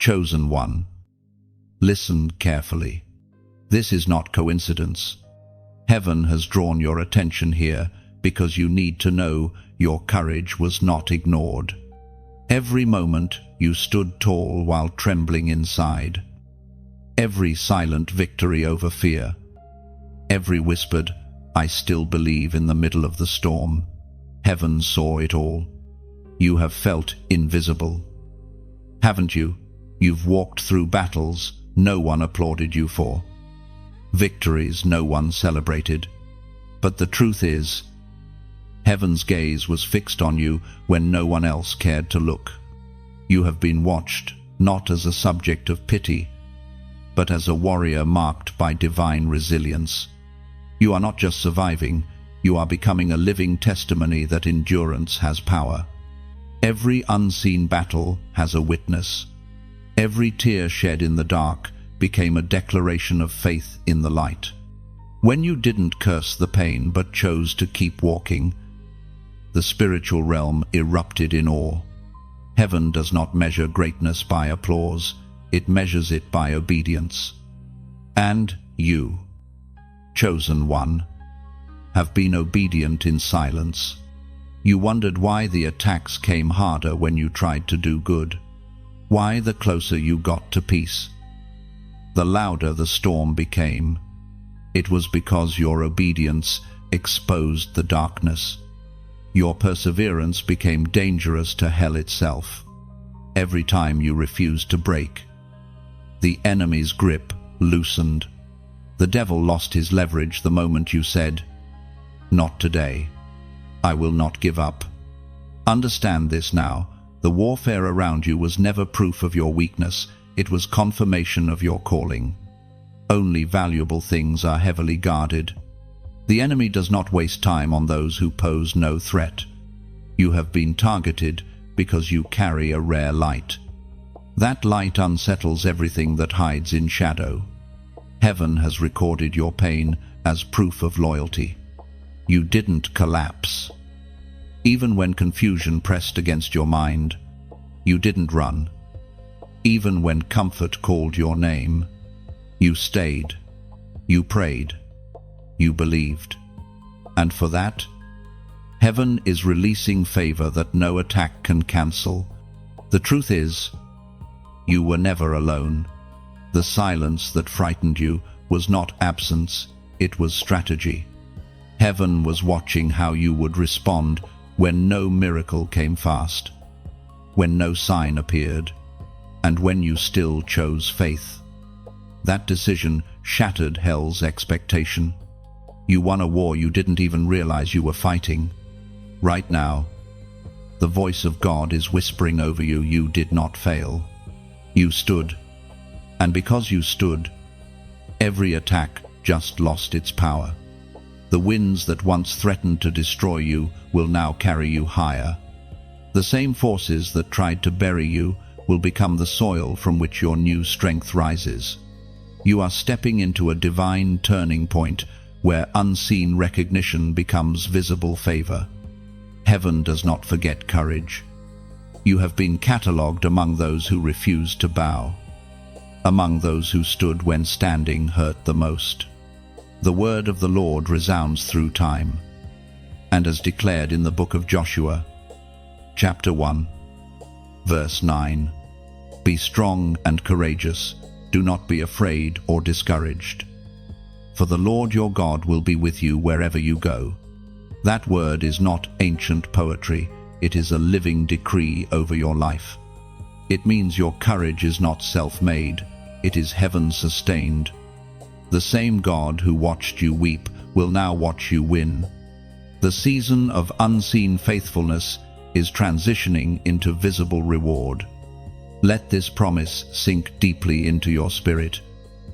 Chosen one, listen carefully. This is not coincidence. Heaven has drawn your attention here because you need to know your courage was not ignored. Every moment you stood tall while trembling inside. Every silent victory over fear. Every whispered, "I still believe," in the middle of the storm. Heaven saw it all. You have felt invisible. Haven't you? You've walked through battles no one applauded you for. Victories no one celebrated. But the truth is, Heaven's gaze was fixed on you when no one else cared to look. You have been watched, not as a subject of pity, but as a warrior marked by divine resilience. You are not just surviving, you are becoming a living testimony that endurance has power. Every unseen battle has a witness. Every tear shed in the dark became a declaration of faith in the light. When you didn't curse the pain but chose to keep walking, the spiritual realm erupted in awe. Heaven does not measure greatness by applause, it measures it by obedience. And you, chosen one, have been obedient in silence. You wondered why the attacks came harder when you tried to do good, why the closer you got to peace, the louder the storm became. It was because your obedience exposed the darkness. Your perseverance became dangerous to hell itself. Every time you refused to break, the enemy's grip loosened. The devil lost his leverage the moment you said, "Not today. I will not give up." Understand this now. The warfare around you was never proof of your weakness. It was confirmation of your calling. Only valuable things are heavily guarded. The enemy does not waste time on those who pose no threat. You have been targeted because you carry a rare light. That light unsettles everything that hides in shadow. Heaven has recorded your pain as proof of loyalty. You didn't collapse. Even when confusion pressed against your mind, you didn't run. Even when comfort called your name, you stayed. You prayed. You believed. And for that, Heaven is releasing favor that no attack can cancel. The truth is, you were never alone. The silence that frightened you was not absence, it was strategy. Heaven was watching how you would respond when no miracle came fast, when no sign appeared, and when you still chose faith. That decision shattered hell's expectation. You won a war you didn't even realize you were fighting. Right now, the voice of God is whispering over you, you did not fail. You stood. And because you stood, every attack just lost its power. The winds that once threatened to destroy you will now carry you higher. The same forces that tried to bury you will become the soil from which your new strength rises. You are stepping into a divine turning point where unseen recognition becomes visible favor. Heaven does not forget courage. You have been catalogued among those who refused to bow, among those who stood when standing hurt the most. The word of the Lord resounds through time, and as declared in the book of Joshua, chapter 1, verse 9, "Be strong and courageous, do not be afraid or discouraged. For the Lord your God will be with you wherever you go." That word is not ancient poetry, it is a living decree over your life. It means your courage is not self-made, it is heaven-sustained. The same God who watched you weep will now watch you win. The season of unseen faithfulness is transitioning into visible reward. Let this promise sink deeply into your spirit.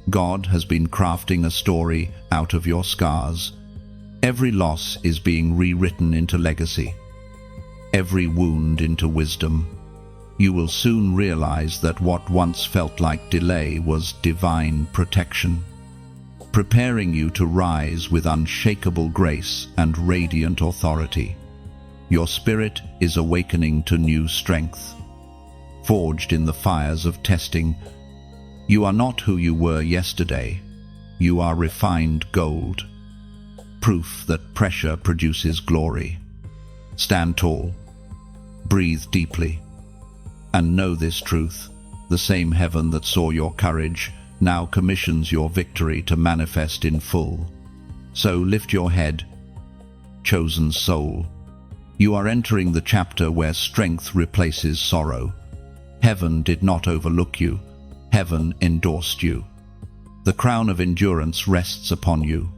God has been crafting a story out of your scars. Every loss is being rewritten into legacy, every wound into wisdom. You will soon realize that what once felt like delay was divine protection, preparing you to rise with unshakable grace and radiant authority. Your spirit is awakening to new strength. forged in the fires of testing. You are not who you were yesterday. You are refined gold. Proof that pressure produces glory. Stand tall. Breathe deeply. And know this truth. The same heaven that saw your courage now commissions your victory to manifest in full. So lift your head, chosen soul. You are entering the chapter where strength replaces sorrow. Heaven did not overlook you. Heaven endorsed you. The crown of endurance rests upon you,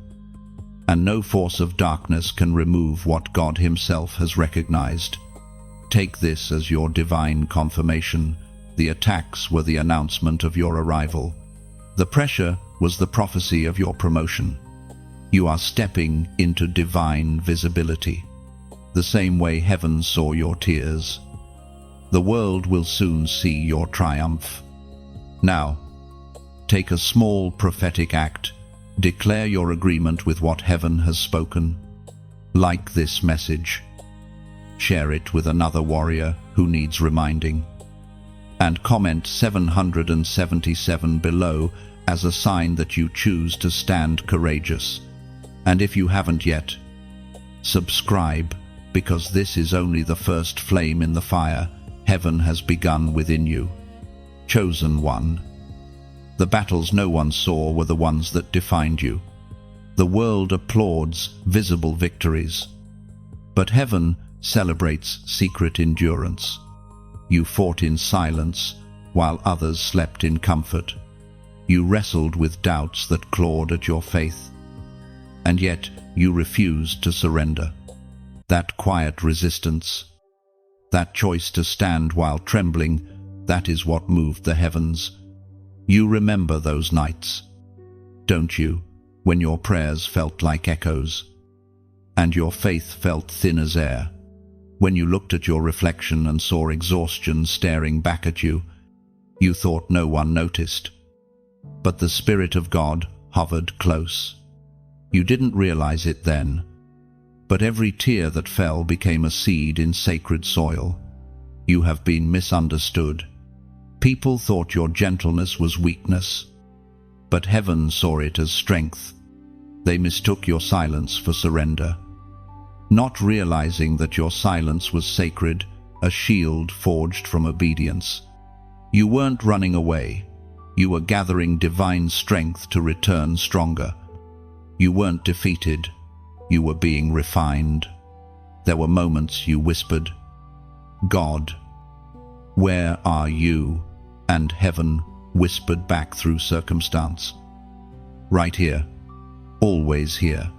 and no force of darkness can remove what God Himself has recognized. Take this as your divine confirmation. The attacks were the announcement of your arrival. The pressure was the prophecy of your promotion. You are stepping into divine visibility, the same way heaven saw your tears. The world will soon see your triumph. Now, take a small prophetic act. Declare your agreement with what heaven has spoken. Like this message. Share it with another warrior who needs reminding. And comment 777 below as a sign that you choose to stand courageous. And if you haven't yet, subscribe, because this is only the first flame in the fire. Heaven has begun within you. Chosen one. The battles no one saw were the ones that defined you. The world applauds visible victories, but heaven celebrates secret endurance. You fought in silence while others slept in comfort. You wrestled with doubts that clawed at your faith, and yet you refused to surrender. That quiet resistance, that choice to stand while trembling, that is what moved the heavens. You remember those nights, don't you, when your prayers felt like echoes, and your faith felt thin as air, when you looked at your reflection and saw exhaustion staring back at you. You thought no one noticed, but the Spirit of God hovered close. You didn't realize it then, but every tear that fell became a seed in sacred soil. You have been misunderstood. People thought your gentleness was weakness, but heaven saw it as strength. They mistook your silence for surrender, not realizing that your silence was sacred, a shield forged from obedience. You weren't running away. You were gathering divine strength to return stronger. You weren't defeated. You were being refined. There were moments you whispered, "God, where are you?" And heaven whispered back through circumstance, "Right here, always here."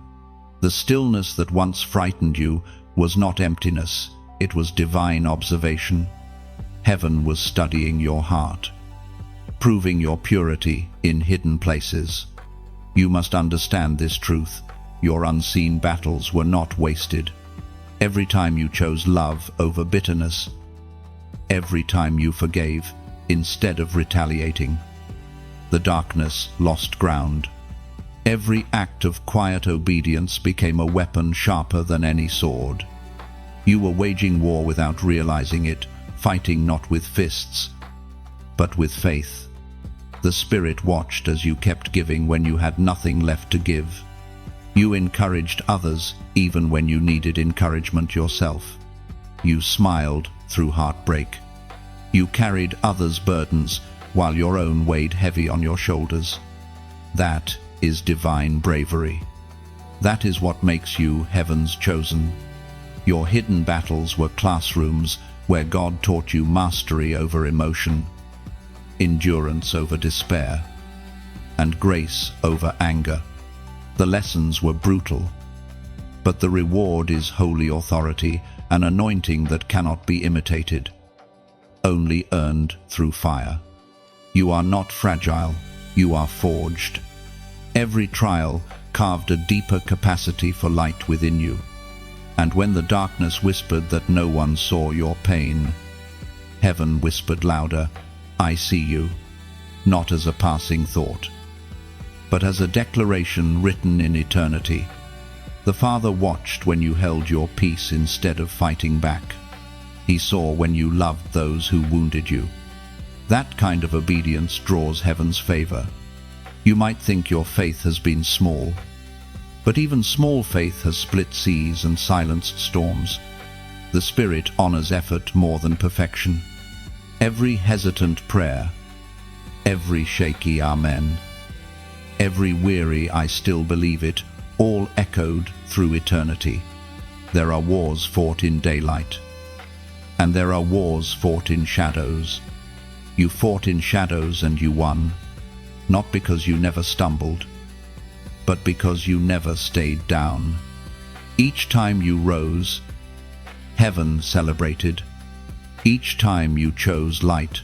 The stillness that once frightened you was not emptiness, it was divine observation. Heaven was studying your heart, proving your purity in hidden places. You must understand this truth. Your unseen battles were not wasted. Every time you chose love over bitterness, every time you forgave instead of retaliating, the darkness lost ground. Every act of quiet obedience became a weapon sharper than any sword. You were waging war without realizing it, fighting not with fists, but with faith. The Spirit watched as you kept giving when you had nothing left to give. You encouraged others even when you needed encouragement yourself. You smiled through heartbreak. You carried others' burdens while your own weighed heavy on your shoulders. That is divine bravery. That is what makes you heaven's chosen. Your hidden battles were classrooms where God taught you mastery over emotion, endurance over despair, and grace over anger. The lessons were brutal, but the reward is holy authority, an anointing that cannot be imitated, only earned through fire. You are not fragile, you are forged. Every trial carved a deeper capacity for light within you. And when the darkness whispered that no one saw your pain, heaven whispered louder, "I see you," not as a passing thought, but as a declaration written in eternity. The Father watched when you held your peace instead of fighting back. He saw when you loved those who wounded you, That kind of obedience draws heaven's favor. You might think your faith has been small, but even small faith has split seas and silenced storms. The Spirit honors effort more than perfection. Every hesitant prayer, every shaky amen, every weary I still believe it, all echoed through eternity. There are wars fought in daylight, and there are wars fought in shadows. You fought in shadows and you won, not because you never stumbled, but because you never stayed down. Each time you rose, heaven celebrated. Each time you chose light,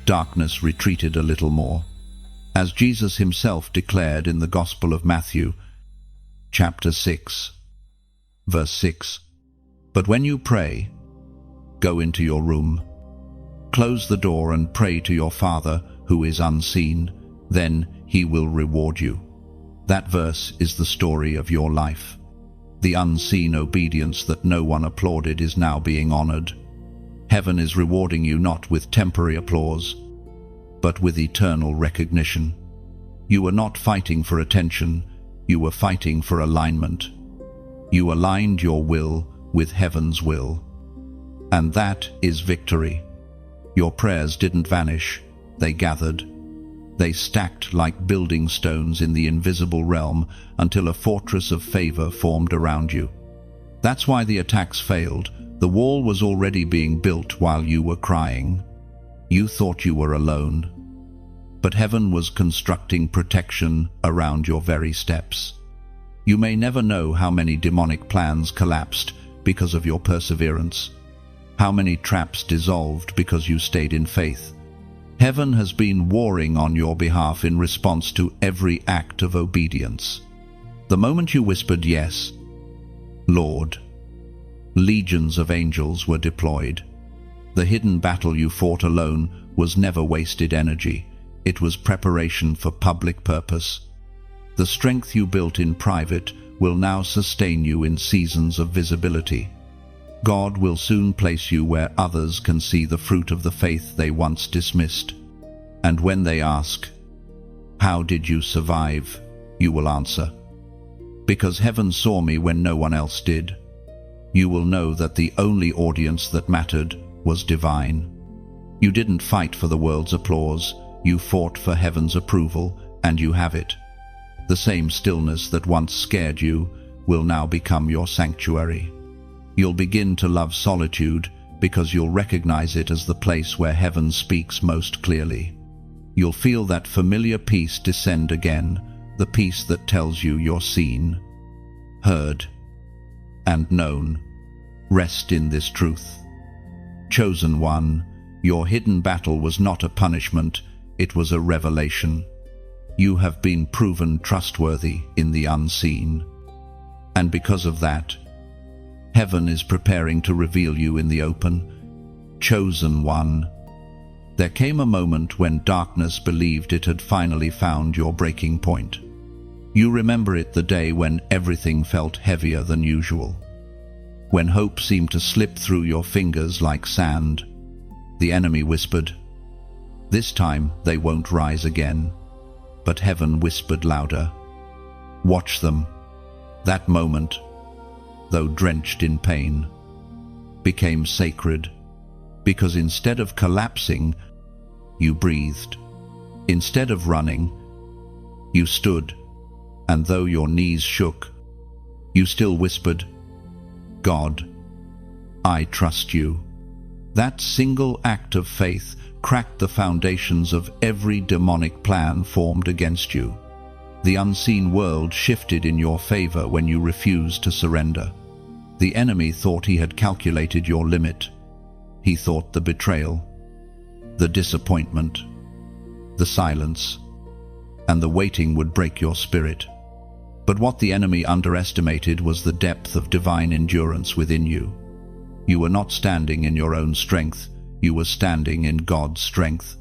darkness retreated a little more. As Jesus himself declared in the Gospel of Matthew, chapter 6, verse 6, "But when you pray, go into your room, close the door and pray to your Father who is unseen, then he will reward you." That verse is the story of your life. The unseen obedience that no one applauded is now being honored. Heaven is rewarding you not with temporary applause, but with eternal recognition. You were not fighting for attention, you were fighting for alignment. You aligned your will with heaven's will. And that is victory. Your prayers didn't vanish, they gathered. They stacked like building stones in the invisible realm until a fortress of favor formed around you. That's why the attacks failed. The wall was already being built while you were crying. You thought you were alone, but heaven was constructing protection around your very steps. You may never know how many demonic plans collapsed because of your perseverance, how many traps dissolved because you stayed in faith. Heaven has been warring on your behalf in response to every act of obedience. The moment you whispered yes, Lord, legions of angels were deployed. The hidden battle you fought alone was never wasted energy. It was preparation for public purpose. The strength you built in private will now sustain you in seasons of visibility. God will soon place you where others can see the fruit of the faith they once dismissed. And when they ask, "How did you survive?" you will answer, "Because heaven saw me when no one else did." You will know that the only audience that mattered was divine. You didn't fight for the world's applause, you fought for heaven's approval, and you have it. The same stillness that once scared you will now become your sanctuary. You'll begin to love solitude because you'll recognize it as the place where heaven speaks most clearly. You'll feel that familiar peace descend again, the peace that tells you you're seen, heard, and known. Rest in this truth. Chosen one, your hidden battle was not a punishment, it was a revelation. You have been proven trustworthy in the unseen. And because of that, heaven is preparing to reveal you in the open. Chosen one. There came a moment when darkness believed it had finally found your breaking point. You remember it, the day when everything felt heavier than usual, when hope seemed to slip through your fingers like sand. The enemy whispered, "This time they won't rise again." But heaven whispered louder, "Watch them." That moment, though drenched in pain, became sacred, because instead of collapsing, you breathed. Instead of running, you stood, and though your knees shook, you still whispered, "God, I trust you." That single act of faith cracked the foundations of every demonic plan formed against you. The unseen world shifted in your favor when you refused to surrender. The enemy thought he had calculated your limit. He thought the betrayal, the disappointment, the silence, and the waiting would break your spirit. But what the enemy underestimated was the depth of divine endurance within you. You were not standing in your own strength, you were standing in God's strength.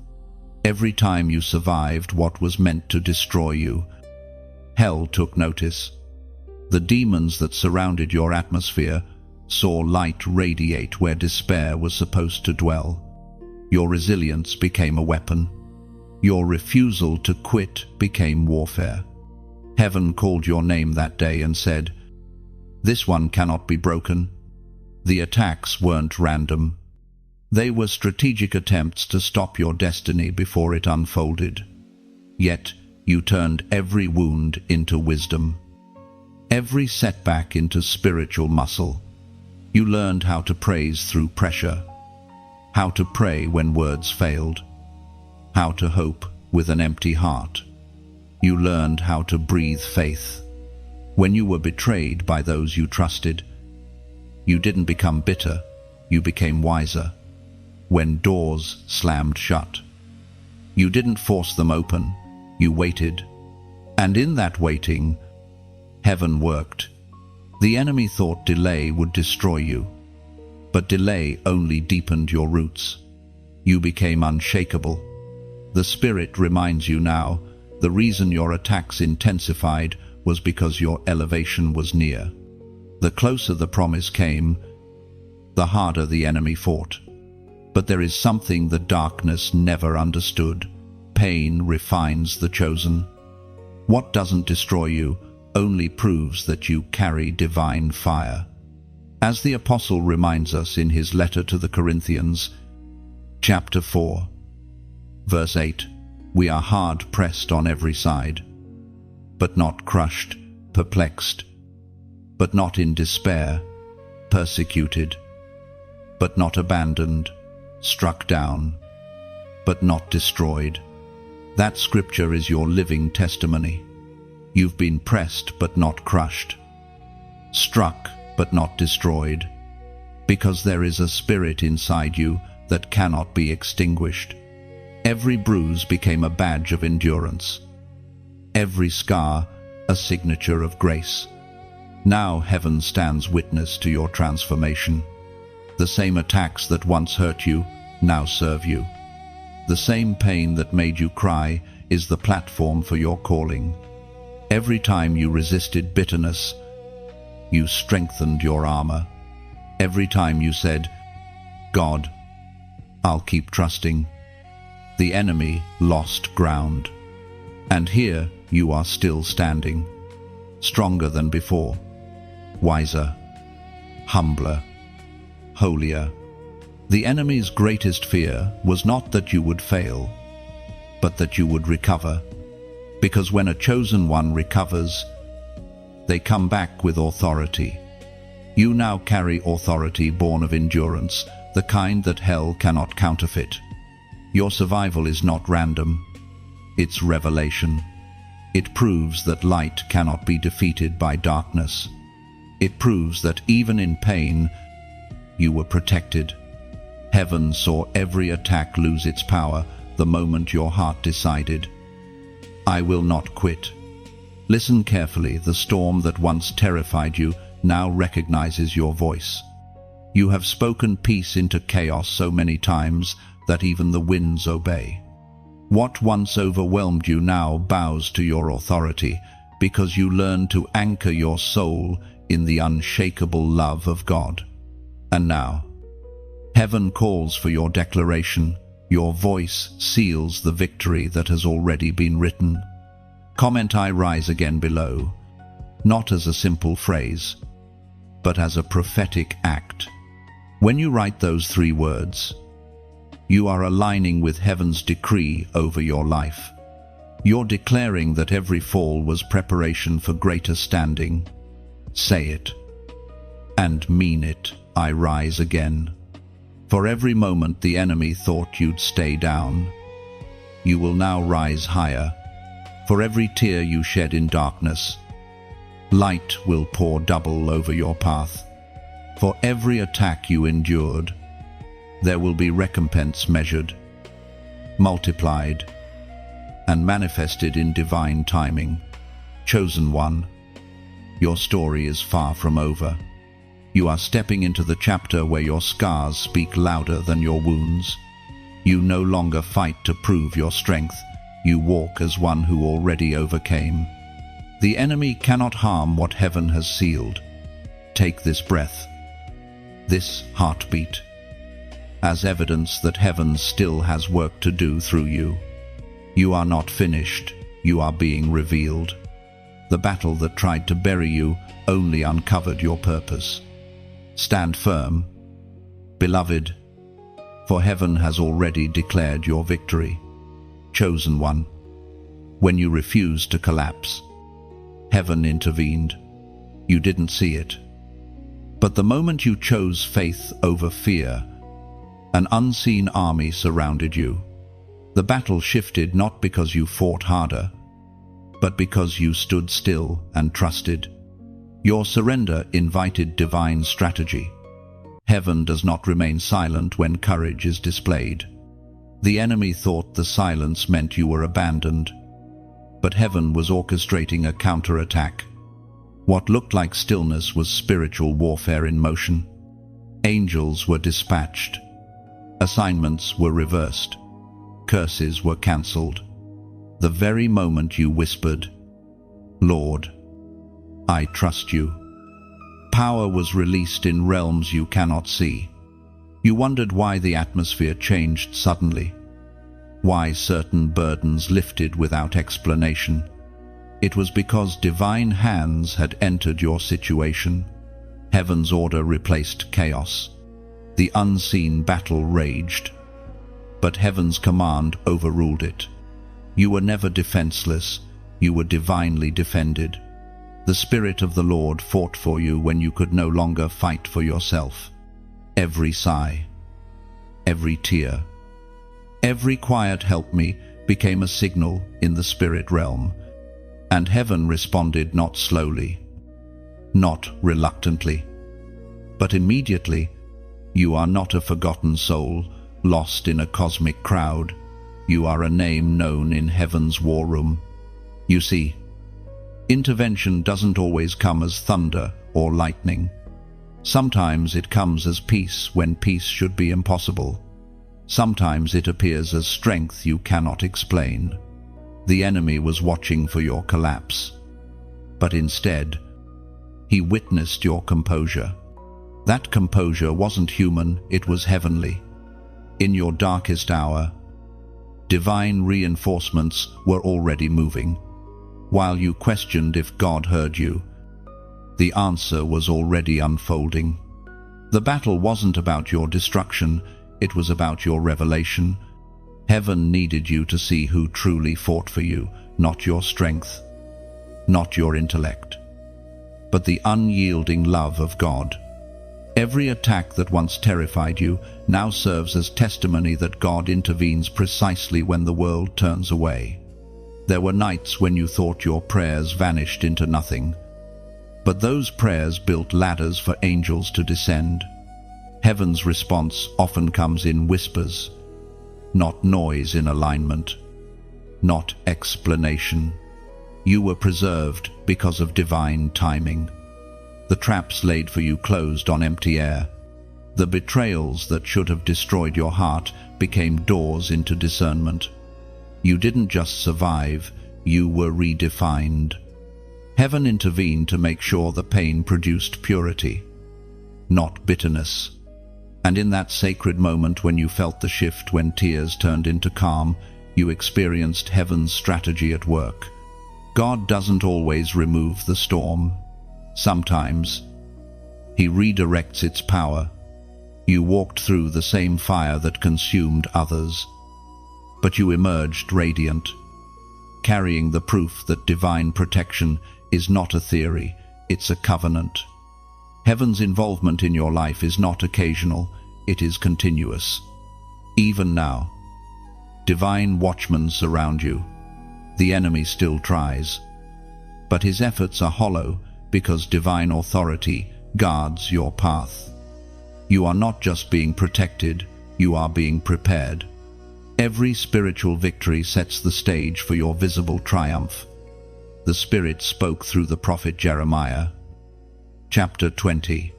Every time you survived what was meant to destroy you, hell took notice. The demons that surrounded your atmosphere saw light radiate where despair was supposed to dwell. Your resilience became a weapon. Your refusal to quit became warfare. Heaven called your name that day and said, "This one cannot be broken." The attacks weren't random. They were strategic attempts to stop your destiny before it unfolded. Yet, you turned every wound into wisdom, every setback into spiritual muscle. You learned how to praise through pressure, how to pray when words failed, how to hope with an empty heart. You learned how to breathe faith. When you were betrayed by those you trusted, you didn't become bitter, you became wiser. When doors slammed shut, you didn't force them open, you waited. And in that waiting, heaven worked. The enemy thought delay would destroy you, but delay only deepened your roots. You became unshakable. The Spirit reminds you now, the reason your attacks intensified was because your elevation was near. The closer the promise came, the harder the enemy fought. But there is something the darkness never understood. Pain refines the chosen. What doesn't destroy you only proves that you carry divine fire. As the Apostle reminds us in his letter to the Corinthians, chapter 4, verse 8, "We are hard pressed on every side, but not crushed, perplexed, but not in despair, persecuted, but not abandoned, struck down, but not destroyed." That scripture is your living testimony. You've been pressed but not crushed, struck but not destroyed, because there is a spirit inside you that cannot be extinguished. Every bruise became a badge of endurance, every scar a signature of grace. Now heaven stands witness to your transformation. The same attacks that once hurt you now serve you. The same pain that made you cry is the platform for your calling. Every time you resisted bitterness, you strengthened your armor. Every time you said, "God, I'll keep trusting," the enemy lost ground. And here you are still standing, stronger than before, wiser, humbler, holier. The enemy's greatest fear was not that you would fail, but that you would recover. Because when a chosen one recovers, they come back with authority. You now carry authority born of endurance, the kind that hell cannot counterfeit. Your survival is not random, it's revelation. It proves that light cannot be defeated by darkness. It proves that even in pain, you were protected. Heaven saw every attack lose its power the moment your heart decided, "I will not quit." Listen carefully. The storm that once terrified you now recognizes your voice. You have spoken peace into chaos so many times that even the winds obey. What once overwhelmed you now bows to your authority because you learn to anchor your soul in the unshakable love of God. And now, heaven calls for your declaration. Your voice seals the victory that has already been written. Comment "I rise again" below, not as a simple phrase, but as a prophetic act. When you write those 3 words, you are aligning with heaven's decree over your life. You're declaring that every fall was preparation for greater standing. Say it, and mean it. I rise again. For every moment the enemy thought you'd stay down, you will now rise higher. For every tear you shed in darkness, light will pour double over your path. For every attack you endured, there will be recompense measured, multiplied, and manifested in divine timing. Chosen one, your story is far from over. You are stepping into the chapter where your scars speak louder than your wounds. You no longer fight to prove your strength. You walk as one who already overcame. The enemy cannot harm what heaven has sealed. Take this breath, this heartbeat, as evidence that heaven still has work to do through you. You are not finished, you are being revealed. The battle that tried to bury you only uncovered your purpose. Stand firm, beloved, for heaven has already declared your victory. Chosen one, when you refused to collapse, heaven intervened. You didn't see it. But the moment you chose faith over fear, an unseen army surrounded you. The battle shifted not because you fought harder, but because you stood still and trusted. Your surrender invited divine strategy. Heaven does not remain silent when courage is displayed. The enemy thought the silence meant you were abandoned, but heaven was orchestrating a counterattack. What looked like stillness was spiritual warfare in motion. Angels were dispatched. Assignments were reversed. Curses were cancelled. The very moment you whispered, "Lord, I trust you," power was released in realms you cannot see. You wondered why the atmosphere changed suddenly, why certain burdens lifted without explanation. It was because divine hands had entered your situation. Heaven's order replaced chaos. The unseen battle raged, but heaven's command overruled it. You were never defenseless, you were divinely defended. The Spirit of the Lord fought for you when you could no longer fight for yourself. Every sigh, every tear, every quiet "help me" became a signal in the spirit realm, and heaven responded not slowly, not reluctantly, but immediately. You are not a forgotten soul, lost in a cosmic crowd. You are a name known in heaven's war room. You see, intervention doesn't always come as thunder or lightning. Sometimes it comes as peace when peace should be impossible. Sometimes it appears as strength you cannot explain. The enemy was watching for your collapse, but instead, he witnessed your composure. That composure wasn't human, it was heavenly. In your darkest hour, divine reinforcements were already moving. While you questioned if God heard you, the answer was already unfolding. The battle wasn't about your destruction, it was about your revelation. Heaven needed you to see who truly fought for you, not your strength, not your intellect, but the unyielding love of God. Every attack that once terrified you now serves as testimony that God intervenes precisely when the world turns away. There were nights when you thought your prayers vanished into nothing, but those prayers built ladders for angels to descend. Heaven's response often comes in whispers, not noise in alignment, not explanation. You were preserved because of divine timing. The traps laid for you closed on empty air. The betrayals that should have destroyed your heart became doors into discernment. You didn't just survive, you were redefined. Heaven intervened to make sure the pain produced purity, not bitterness. And in that sacred moment when you felt the shift, when tears turned into calm, you experienced heaven's strategy at work. God doesn't always remove the storm. Sometimes, he redirects its power. You walked through the same fire that consumed others, but you emerged radiant, carrying the proof that divine protection is not a theory, it's a covenant. Heaven's involvement in your life is not occasional, it is continuous. Even now, divine watchmen surround you. The enemy still tries, but his efforts are hollow because divine authority guards your path. You are not just being protected, you are being prepared. Every spiritual victory sets the stage for your visible triumph. The Spirit spoke through the prophet Jeremiah. Chapter 20,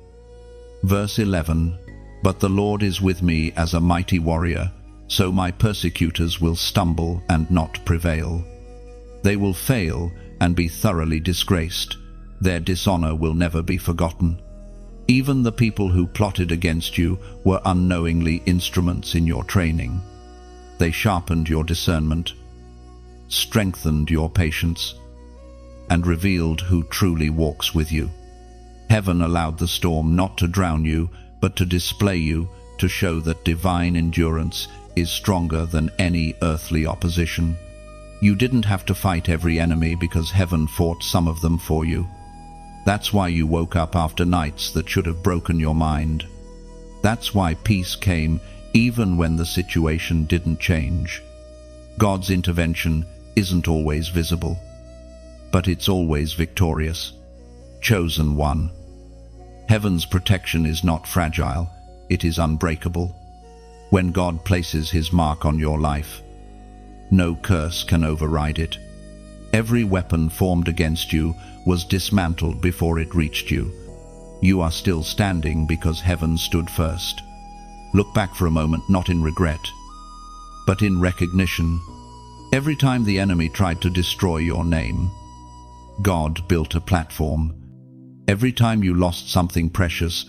verse 11, "But the Lord is with me as a mighty warrior, so my persecutors will stumble and not prevail. They will fail and be thoroughly disgraced. Their dishonor will never be forgotten. Even the people who plotted against you were unknowingly instruments in your training. They sharpened your discernment, strengthened your patience, and revealed who truly walks with you. Heaven allowed the storm not to drown you, but to display you, to show that divine endurance is stronger than any earthly opposition. You didn't have to fight every enemy because heaven fought some of them for you. That's why you woke up after nights that should have broken your mind. That's why peace came even when the situation didn't change. God's intervention isn't always visible, but it's always victorious. Chosen one. Heaven's protection is not fragile, it is unbreakable. When God places his mark on your life, no curse can override it. Every weapon formed against you was dismantled before it reached you. You are still standing because heaven stood first. Look back for a moment, not in regret, but in recognition. Every time the enemy tried to destroy your name, God built a platform. Every time you lost something precious,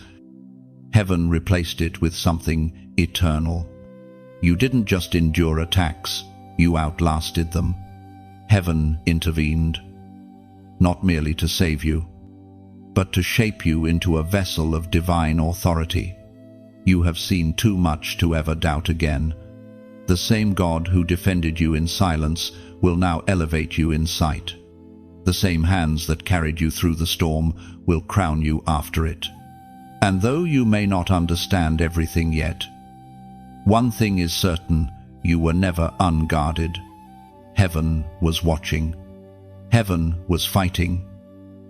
heaven replaced it with something eternal. You didn't just endure attacks, you outlasted them. Heaven intervened, not merely to save you, but to shape you into a vessel of divine authority. You have seen too much to ever doubt again. The same God who defended you in silence will now elevate you in sight. The same hands that carried you through the storm will crown you after it. And though you may not understand everything yet, one thing is certain: you were never unguarded. Heaven was watching. Heaven was fighting.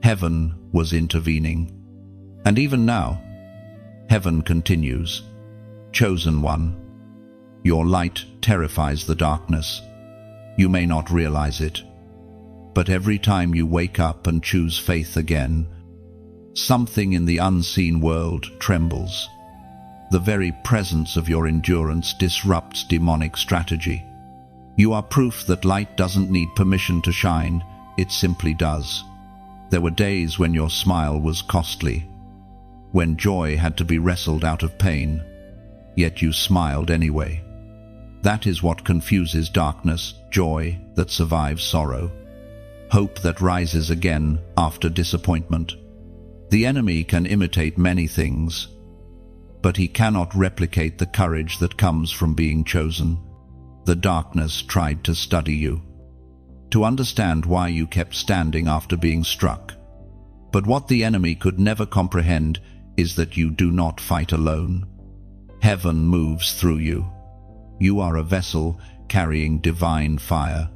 Heaven was intervening. And even now, heaven continues. Chosen one, your light terrifies the darkness. You may not realize it, but every time you wake up and choose faith again, something in the unseen world trembles. The very presence of your endurance disrupts demonic strategy. You are proof that light doesn't need permission to shine, it simply does. There were days when your smile was costly, when joy had to be wrestled out of pain, yet you smiled anyway. That is what confuses darkness: joy that survives sorrow, hope that rises again after disappointment. The enemy can imitate many things, but he cannot replicate the courage that comes from being chosen. The darkness tried to study you, to understand why you kept standing after being struck. But what the enemy could never comprehend is that you do not fight alone. Heaven moves through you. You are a vessel carrying divine fire.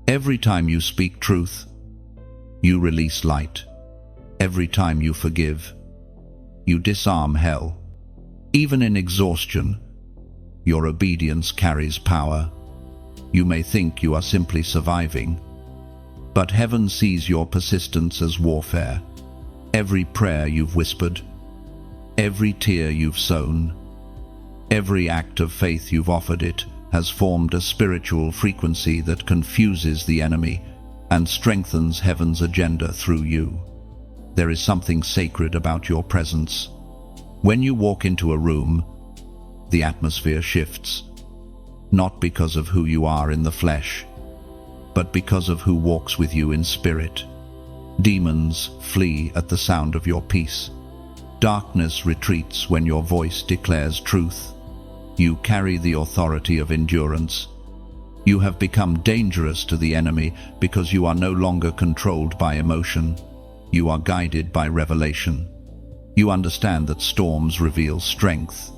Every time you speak truth, you release light. Every time you forgive, you disarm hell. Even in exhaustion, your obedience carries power. You may think you are simply surviving, but heaven sees your persistence as warfare. Every prayer you've whispered, every tear you've sown, every act of faith you've offered it has formed a spiritual frequency that confuses the enemy and strengthens heaven's agenda through you. There is something sacred about your presence. When you walk into a room, the atmosphere shifts, not because of who you are in the flesh, but because of who walks with you in spirit. Demons flee at the sound of your peace. Darkness retreats when your voice declares truth. You carry the authority of endurance. You have become dangerous to the enemy because you are no longer controlled by emotion. You are guided by revelation. You understand that storms reveal strength,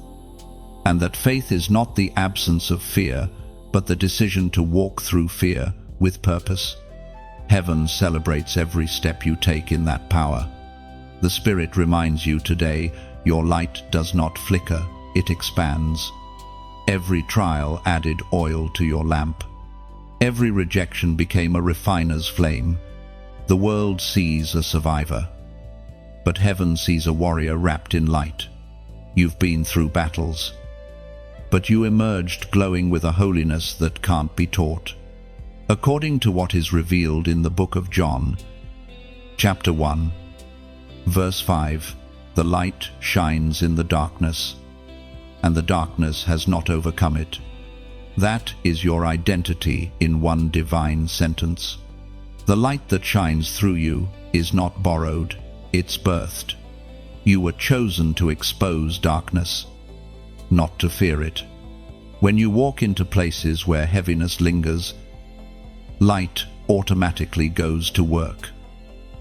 and that faith is not the absence of fear, but the decision to walk through fear with purpose. Heaven celebrates every step you take in that power. The Spirit reminds you today, your light does not flicker, it expands. Every trial added oil to your lamp. Every rejection became a refiner's flame. The world sees a survivor, but heaven sees a warrior wrapped in light. You've been through battles, but you emerged glowing with a holiness that can't be taught. According to what is revealed in the book of John, chapter 1, verse 5, The light shines in the darkness, and the darkness has not overcome it. That is your identity in one divine sentence. The light that shines through you is not borrowed, it's birthed. You were chosen to expose darkness, not to fear it. When you walk into places where heaviness lingers, light automatically goes to work.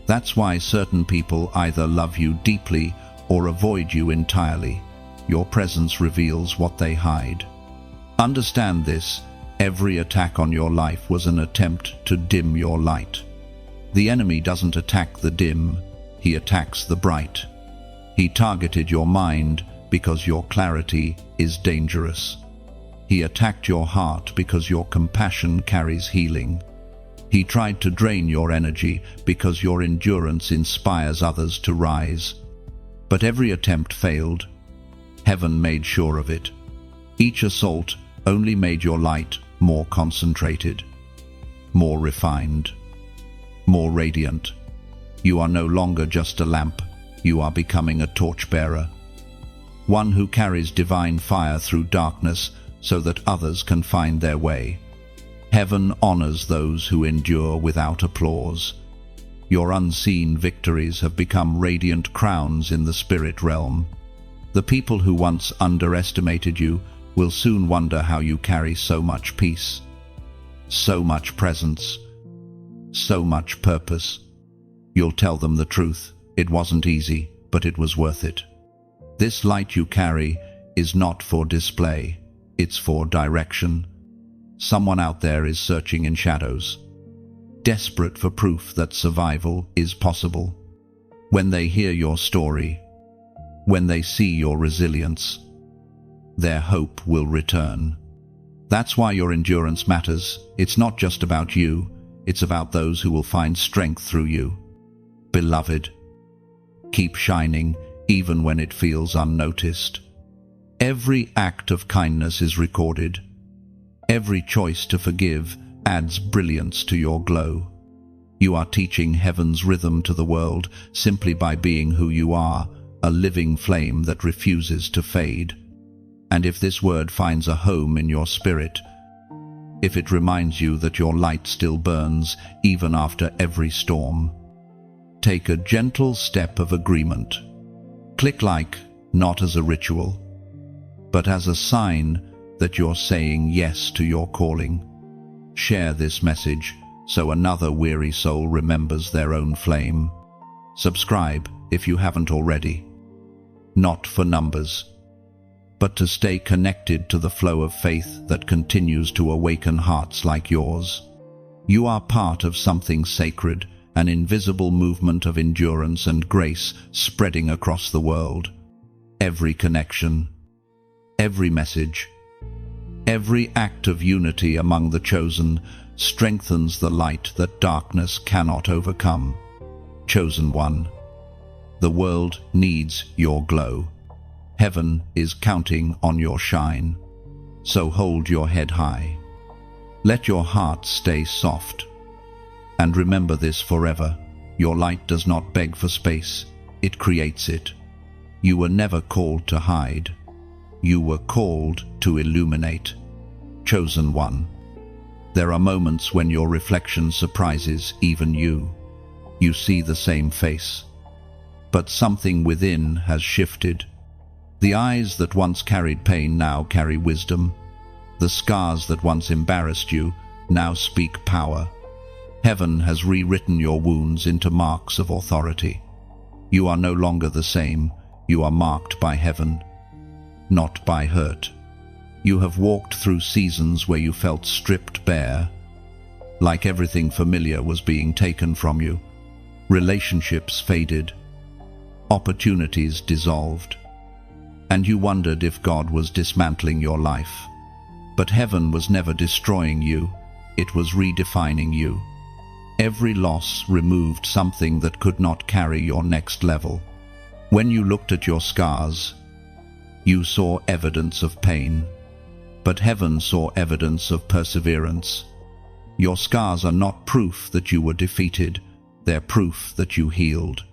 That's why certain people either love you deeply or avoid you entirely. Your presence reveals what they hide. Understand this: every attack on your life was an attempt to dim your light. The enemy doesn't attack the dim, he attacks the bright. He targeted your mind because your clarity is dangerous. He attacked your heart because your compassion carries healing. He tried to drain your energy because your endurance inspires others to rise. But every attempt failed. Heaven made sure of it. Each assault only made your light more concentrated, more refined, more radiant. You are no longer just a lamp, you are becoming a torchbearer. One who carries divine fire through darkness so that others can find their way. Heaven honors those who endure without applause. Your unseen victories have become radiant crowns in the spirit realm. The people who once underestimated you will soon wonder how you carry so much peace, so much presence, so much purpose. You'll tell them the truth. It wasn't easy, but it was worth it. This light you carry is not for display, it's for direction. Someone out there is searching in shadows, desperate for proof that survival is possible. When they hear your story, when they see your resilience, their hope will return. That's why your endurance matters. It's not just about you, it's about those who will find strength through you. Beloved, keep shining even when it feels unnoticed. Every act of kindness is recorded. Every choice to forgive adds brilliance to your glow. You are teaching heaven's rhythm to the world simply by being who you are, a living flame that refuses to fade. And if this word finds a home in your spirit, if it reminds you that your light still burns even after every storm, take a gentle step of agreement. Click like, not as a ritual, but as a sign that you're saying yes to your calling. Share this message so another weary soul remembers their own flame. Subscribe if you haven't already. Not for numbers, but to stay connected to the flow of faith that continues to awaken hearts like yours. You are part of something sacred, an invisible movement of endurance and grace spreading across the world. Every connection, every message, every act of unity among the chosen strengthens the light that darkness cannot overcome. Chosen one, the world needs your glow. Heaven is counting on your shine. So hold your head high. Let your heart stay soft. And remember this forever: your light does not beg for space, it creates it. You were never called to hide. You were called to illuminate. Chosen one. There are moments when your reflection surprises even you. You see the same face, but something within has shifted. The eyes that once carried pain now carry wisdom. The scars that once embarrassed you now speak power. Heaven has rewritten your wounds into marks of authority. You are no longer the same. You are marked by heaven, not by hurt. You have walked through seasons where you felt stripped bare, like everything familiar was being taken from you. Relationships faded, opportunities dissolved, and you wondered if God was dismantling your life. But heaven was never destroying you, it was redefining you. Every loss removed something that could not carry your next level. When you looked at your scars, you saw evidence of pain, but heaven saw evidence of perseverance. Your scars are not proof that you were defeated, they're proof that you healed.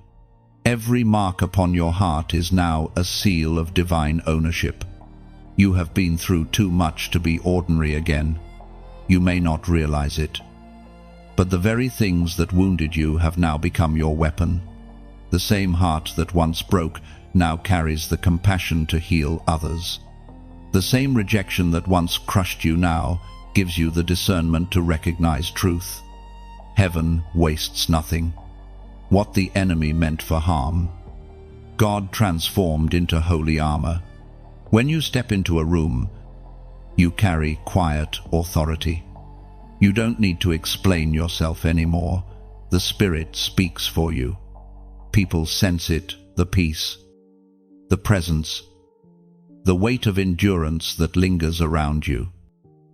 Every mark upon your heart is now a seal of divine ownership. You have been through too much to be ordinary again. You may not realize it, but the very things that wounded you have now become your weapon. The same heart that once broke now carries the compassion to heal others. The same rejection that once crushed you now gives you the discernment to recognize truth. Heaven wastes nothing. What the enemy meant for harm, God transformed into holy armor. When you step into a room, you carry quiet authority. You don't need to explain yourself anymore. The Spirit speaks for you. People sense it, the peace, the presence, the weight of endurance that lingers around you.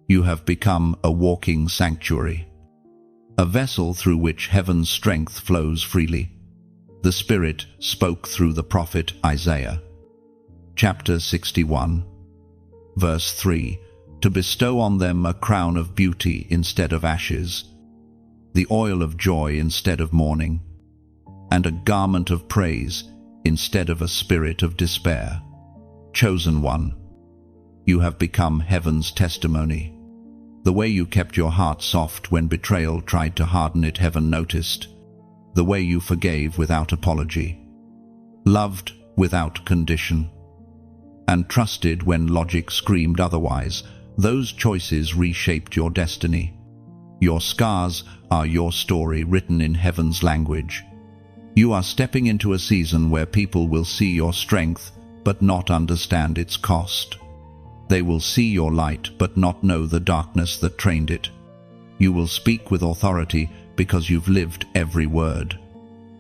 You have become a walking sanctuary, a vessel through which heaven's strength flows freely. The Spirit spoke through the prophet Isaiah. Chapter 61, verse 3, to bestow on them a crown of beauty instead of ashes, the oil of joy instead of mourning, and a garment of praise instead of a spirit of despair. Chosen one, you have become heaven's testimony. The way you kept your heart soft when betrayal tried to harden it, heaven noticed. The way you forgave without apology, loved without condition, and trusted when logic screamed otherwise, those choices reshaped your destiny. Your scars are your story written in heaven's language. You are stepping into a season where people will see your strength but not understand its cost. They will see your light but not know the darkness that trained it. You will speak with authority because you've lived every word.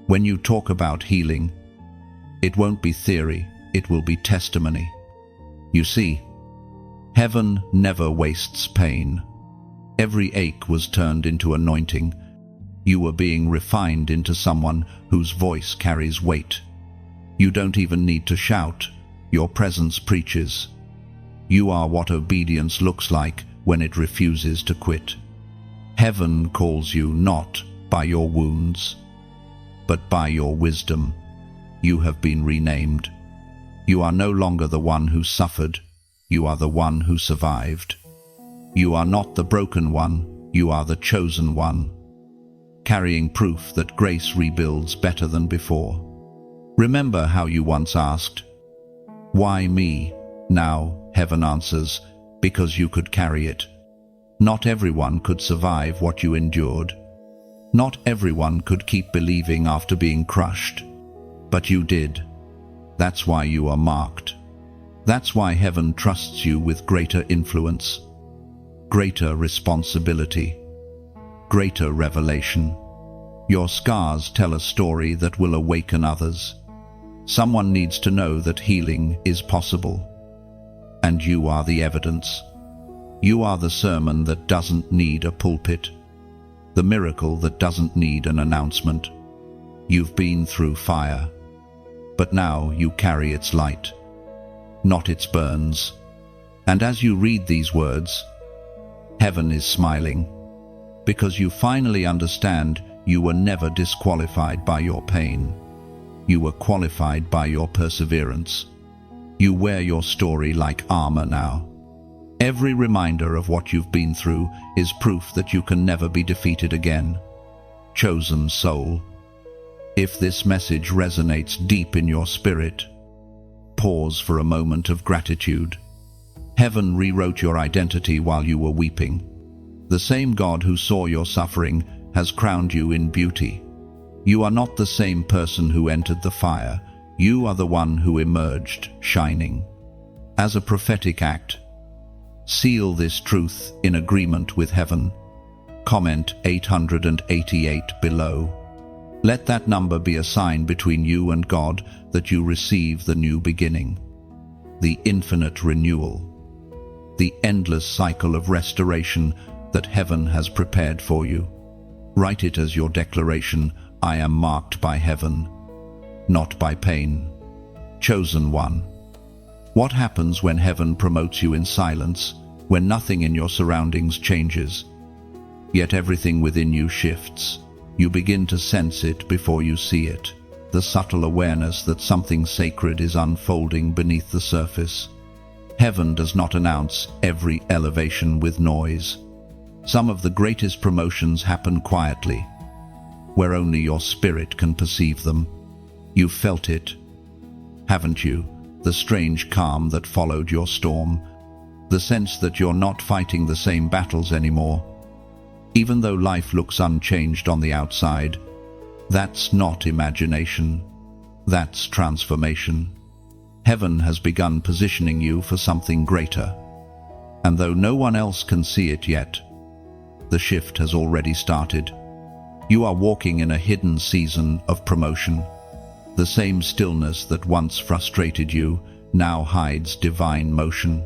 When you talk about healing, it won't be theory, it will be testimony. You see, heaven never wastes pain. Every ache was turned into anointing. You were being refined into someone whose voice carries weight. You don't even need to shout. Your presence preaches. You are what obedience looks like when it refuses to quit. Heaven calls you not by your wounds, but by your wisdom. You have been renamed. You are no longer the one who suffered. You are the one who survived. You are not the broken one. You are the chosen one, carrying proof that grace rebuilds better than before. Remember how you once asked, "Why me?" Now heaven answers, because you could carry it. Not everyone could survive what you endured. Not everyone could keep believing after being crushed. But you did. That's why you are marked. That's why heaven trusts you with greater influence, greater responsibility, greater revelation. Your scars tell a story that will awaken others. Someone needs to know that healing is possible. And you are the evidence. You are the sermon that doesn't need a pulpit, the miracle that doesn't need an announcement. You've been through fire, but now you carry its light, not its burns. And as you read these words, heaven is smiling, because you finally understand you were never disqualified by your pain. You were qualified by your perseverance. You wear your story like armor now. Every reminder of what you've been through is proof that you can never be defeated again. Chosen soul, if this message resonates deep in your spirit, pause for a moment of gratitude. Heaven rewrote your identity while you were weeping. The same God who saw your suffering has crowned you in beauty. You are not the same person who entered the fire. You are the one who emerged shining. As a prophetic act, seal this truth in agreement with heaven. Comment 888 below. Let that number be a sign between you and God that you receive the new beginning, the infinite renewal, the endless cycle of restoration that heaven has prepared for you. Write it as your declaration: I am marked by heaven, not by pain. Chosen one. What happens when heaven promotes you in silence, when nothing in your surroundings changes, yet everything within you shifts? You begin to sense it before you see it. the subtle awareness that something sacred is unfolding beneath the surface. Heaven does not announce every elevation with noise. Some of the greatest promotions happen quietly, where only your spirit can perceive them. You've felt it, haven't you? The strange calm that followed your storm, the sense that you're not fighting the same battles anymore. Even though life looks unchanged on the outside, that's not imagination, that's transformation. Heaven has begun positioning you for something greater. And though no one else can see it yet, the shift has already started. You are walking in a hidden season of promotion. The same stillness that once frustrated you now hides divine motion.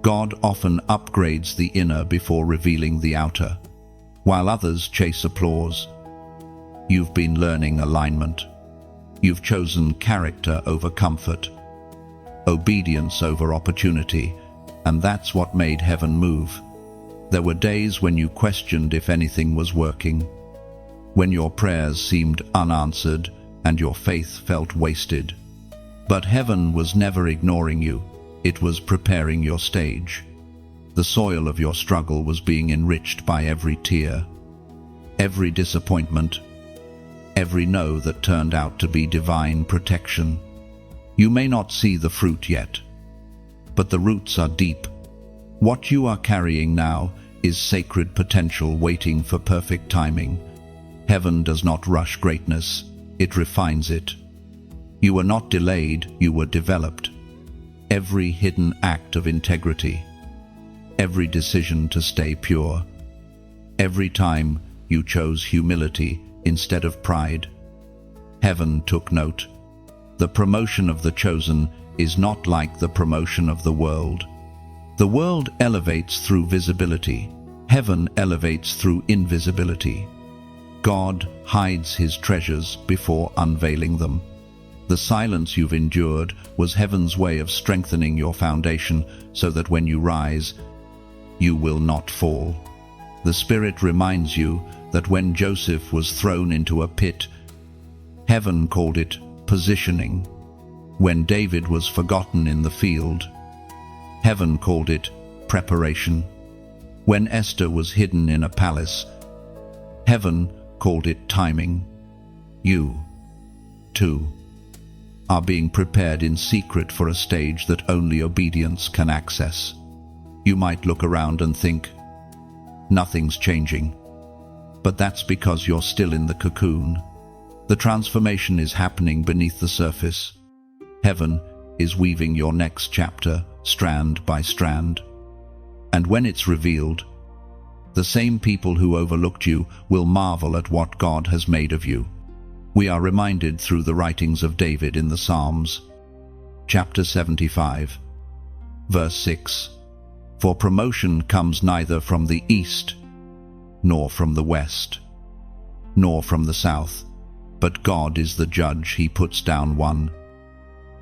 God often upgrades the inner before revealing the outer, while others chase applause. You've been learning alignment. You've chosen character over comfort, obedience over opportunity, and that's what made heaven move. There were days when you questioned if anything was working, when your prayers seemed unanswered and your faith felt wasted. But heaven was never ignoring you. It was preparing your stage. The soil of your struggle was being enriched by every tear, every disappointment, every no that turned out to be divine protection. You may not see the fruit yet, but the roots are deep. What you are carrying now is sacred potential waiting for perfect timing. Heaven does not rush greatness, it refines it. You were not delayed, you were developed. Every hidden act of integrity, every decision to stay pure, every time you chose humility instead of pride. Heaven took note. The promotion of the chosen is not like the promotion of the world. The world elevates through visibility. Heaven elevates through invisibility. God hides his treasures before unveiling them. The silence you've endured was heaven's way of strengthening your foundation so that when you rise, you will not fall. The Spirit reminds you that when Joseph was thrown into a pit, heaven called it positioning. When David was forgotten in the field, heaven called it preparation. When Esther was hidden in a palace, heaven called it timing. You, too, are being prepared in secret for a stage that only obedience can access. You might look around and think, nothing's changing. But that's because you're still in the cocoon. The transformation is happening beneath the surface. Heaven is weaving your next chapter, strand by strand. And when it's revealed, the same people who overlooked you will marvel at what God has made of you. We are reminded through the writings of David in the Psalms. Chapter 75, verse 6. For promotion comes neither from the east, nor from the west, nor from the south, but God is the judge. He puts down one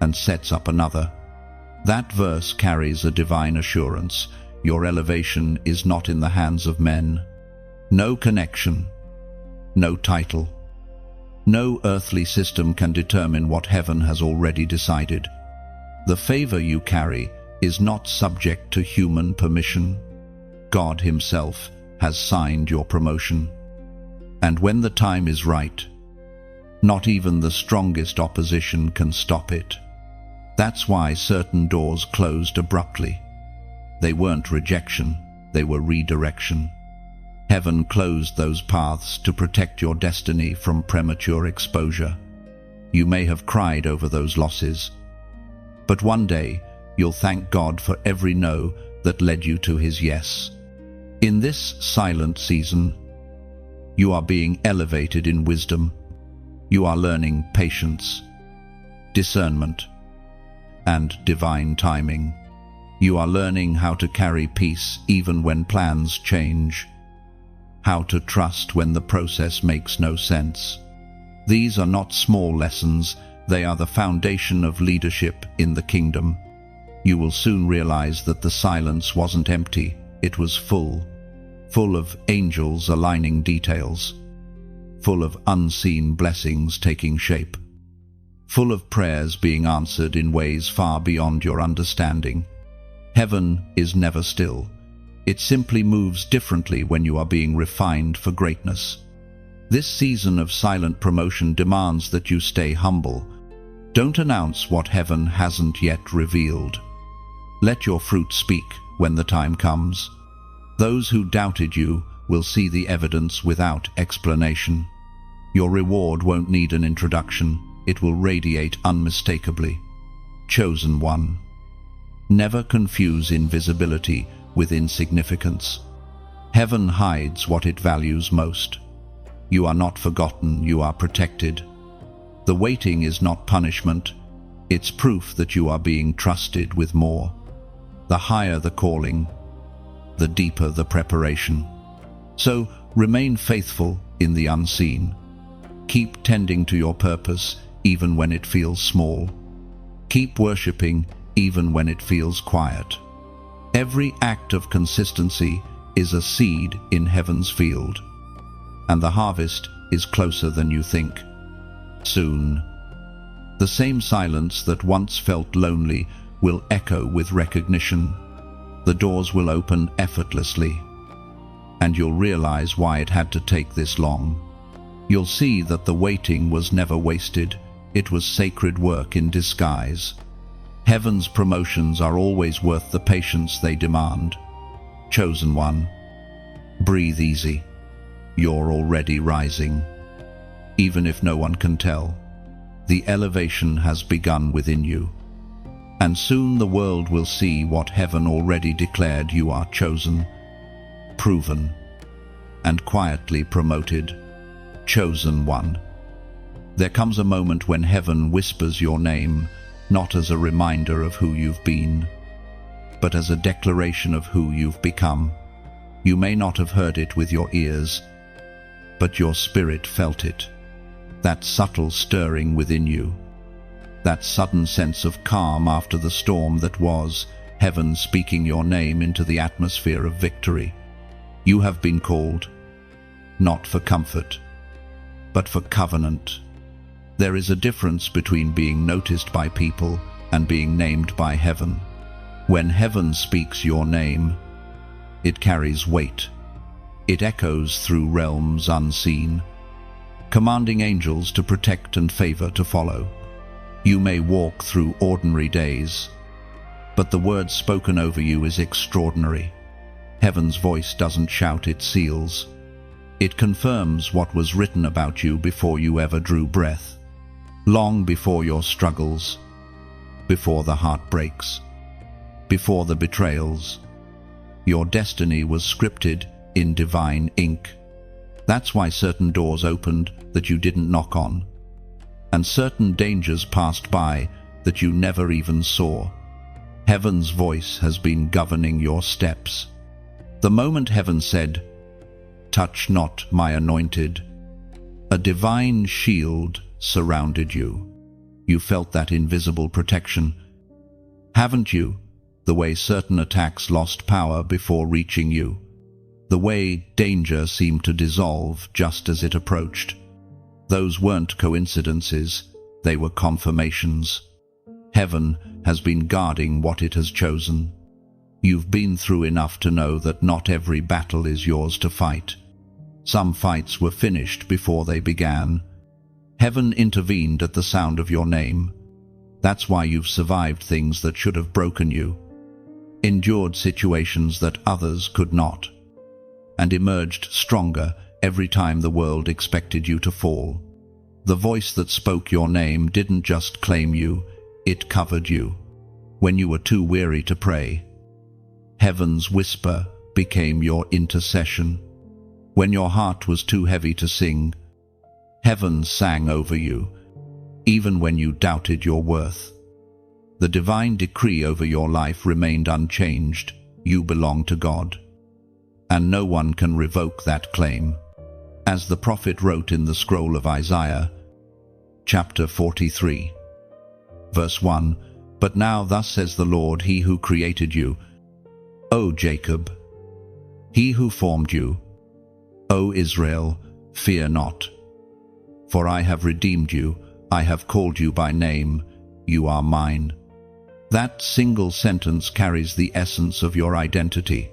and sets up another. That verse carries a divine assurance. Your elevation is not in the hands of men. No connection, no title, no earthly system can determine what heaven has already decided. The favor you carry is not subject to human permission. God himself has signed your promotion. And when the time is right, not even the strongest opposition can stop it. That's why certain doors closed abruptly. They weren't rejection, they were redirection. Heaven closed those paths to protect your destiny from premature exposure. You may have cried over those losses, but one day you'll thank God for every no that led you to his yes. In this silent season, you are being elevated in wisdom. You are learning patience, discernment, and divine timing. You are learning how to carry peace even when plans change, how to trust when the process makes no sense. These are not small lessons, they are the foundation of leadership in the kingdom. You will soon realize that the silence wasn't empty, it was full of angels aligning details, full of unseen blessings taking shape. full of prayers being answered in ways far beyond your understanding. Heaven is never still. It simply moves differently when you are being refined for greatness. This season of silent promotion demands that you stay humble. Don't announce what heaven hasn't yet revealed. Let your fruit speak when the time comes. Those who doubted you will see the evidence without explanation. Your reward won't need an introduction. It will radiate unmistakably. Chosen one. Never confuse invisibility with insignificance. Heaven hides what it values most. You are not forgotten, you are protected. The waiting is not punishment. It's proof that you are being trusted with more. The higher the calling, the deeper the preparation. So remain faithful in the unseen. Keep tending to your purpose even when it feels small. Keep worshipping even when it feels quiet. Every act of consistency is a seed in heaven's field, and the harvest is closer than you think. Soon, the same silence that once felt lonely will echo with recognition. The doors will open effortlessly, and you'll realize why it had to take this long. You'll see that the waiting was never wasted. It was sacred work in disguise. Heaven's promotions are always worth the patience they demand. Chosen one, breathe easy. You're already rising. Even if no one can tell, the elevation has begun within you. And soon the world will see what heaven already declared. You are chosen, proven, and quietly promoted. Chosen one. There comes a moment when heaven whispers your name, not as a reminder of who you've been, but as a declaration of who you've become. You may not have heard it with your ears, but your spirit felt it. That subtle stirring within you, that sudden sense of calm after the storm that was, heaven speaking your name into the atmosphere of victory. You have been called, not for comfort, but for covenant. There is a difference between being noticed by people and being named by heaven. When heaven speaks your name, it carries weight. It echoes through realms unseen, commanding angels to protect and favor to follow. You may walk through ordinary days, but the word spoken over you is extraordinary. Heaven's voice doesn't shout, it seals. It confirms what was written about you before you ever drew breath. Long before your struggles, before the heartbreaks, before the betrayals, your destiny was scripted in divine ink. That's why certain doors opened that you didn't knock on, and certain dangers passed by that you never even saw. Heaven's voice has been governing your steps. The moment heaven said, "Touch not my anointed," a divine shield surrounded you. You felt that invisible protection, haven't you? The way certain attacks lost power before reaching you. The way danger seemed to dissolve just as it approached. Those weren't coincidences, they were confirmations. Heaven has been guarding what it has chosen. You've been through enough to know that not every battle is yours to fight. Some fights were finished before they began. Heaven intervened at the sound of your name. That's why you've survived things that should have broken you, endured situations that others could not, and emerged stronger every time the world expected you to fall. The voice that spoke your name didn't just claim you, it covered you. When you were too weary to pray, heaven's whisper became your intercession. When your heart was too heavy to sing, heaven sang over you, even when you doubted your worth. The divine decree over your life remained unchanged. You belong to God, and no one can revoke that claim. As the prophet wrote in the scroll of Isaiah, chapter 43, verse 1, "But now thus says the Lord, He who created you, O Jacob, He who formed you, O Israel, fear not. For I have redeemed you, I have called you by name, you are mine. That single sentence carries the essence of your identity.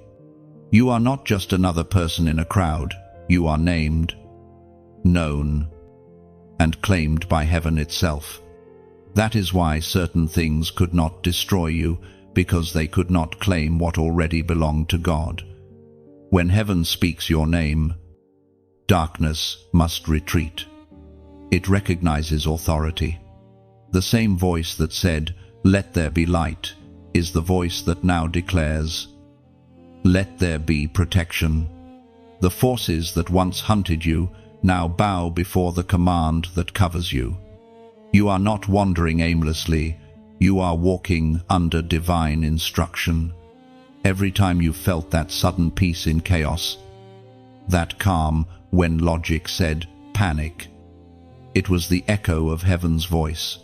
You are not just another person in a crowd. You are named, known, and claimed by heaven itself. That is why certain things could not destroy you, because they could not claim what already belonged to God. When heaven speaks your name, darkness must retreat. It recognizes authority. The same voice that said, "Let there be light," is the voice that now declares, "Let there be protection." The forces that once hunted you now bow before the command that covers you. You are not wandering aimlessly, you are walking under divine instruction. Every time you felt that sudden peace in chaos, that calm when logic said panic, it was the echo of heaven's voice.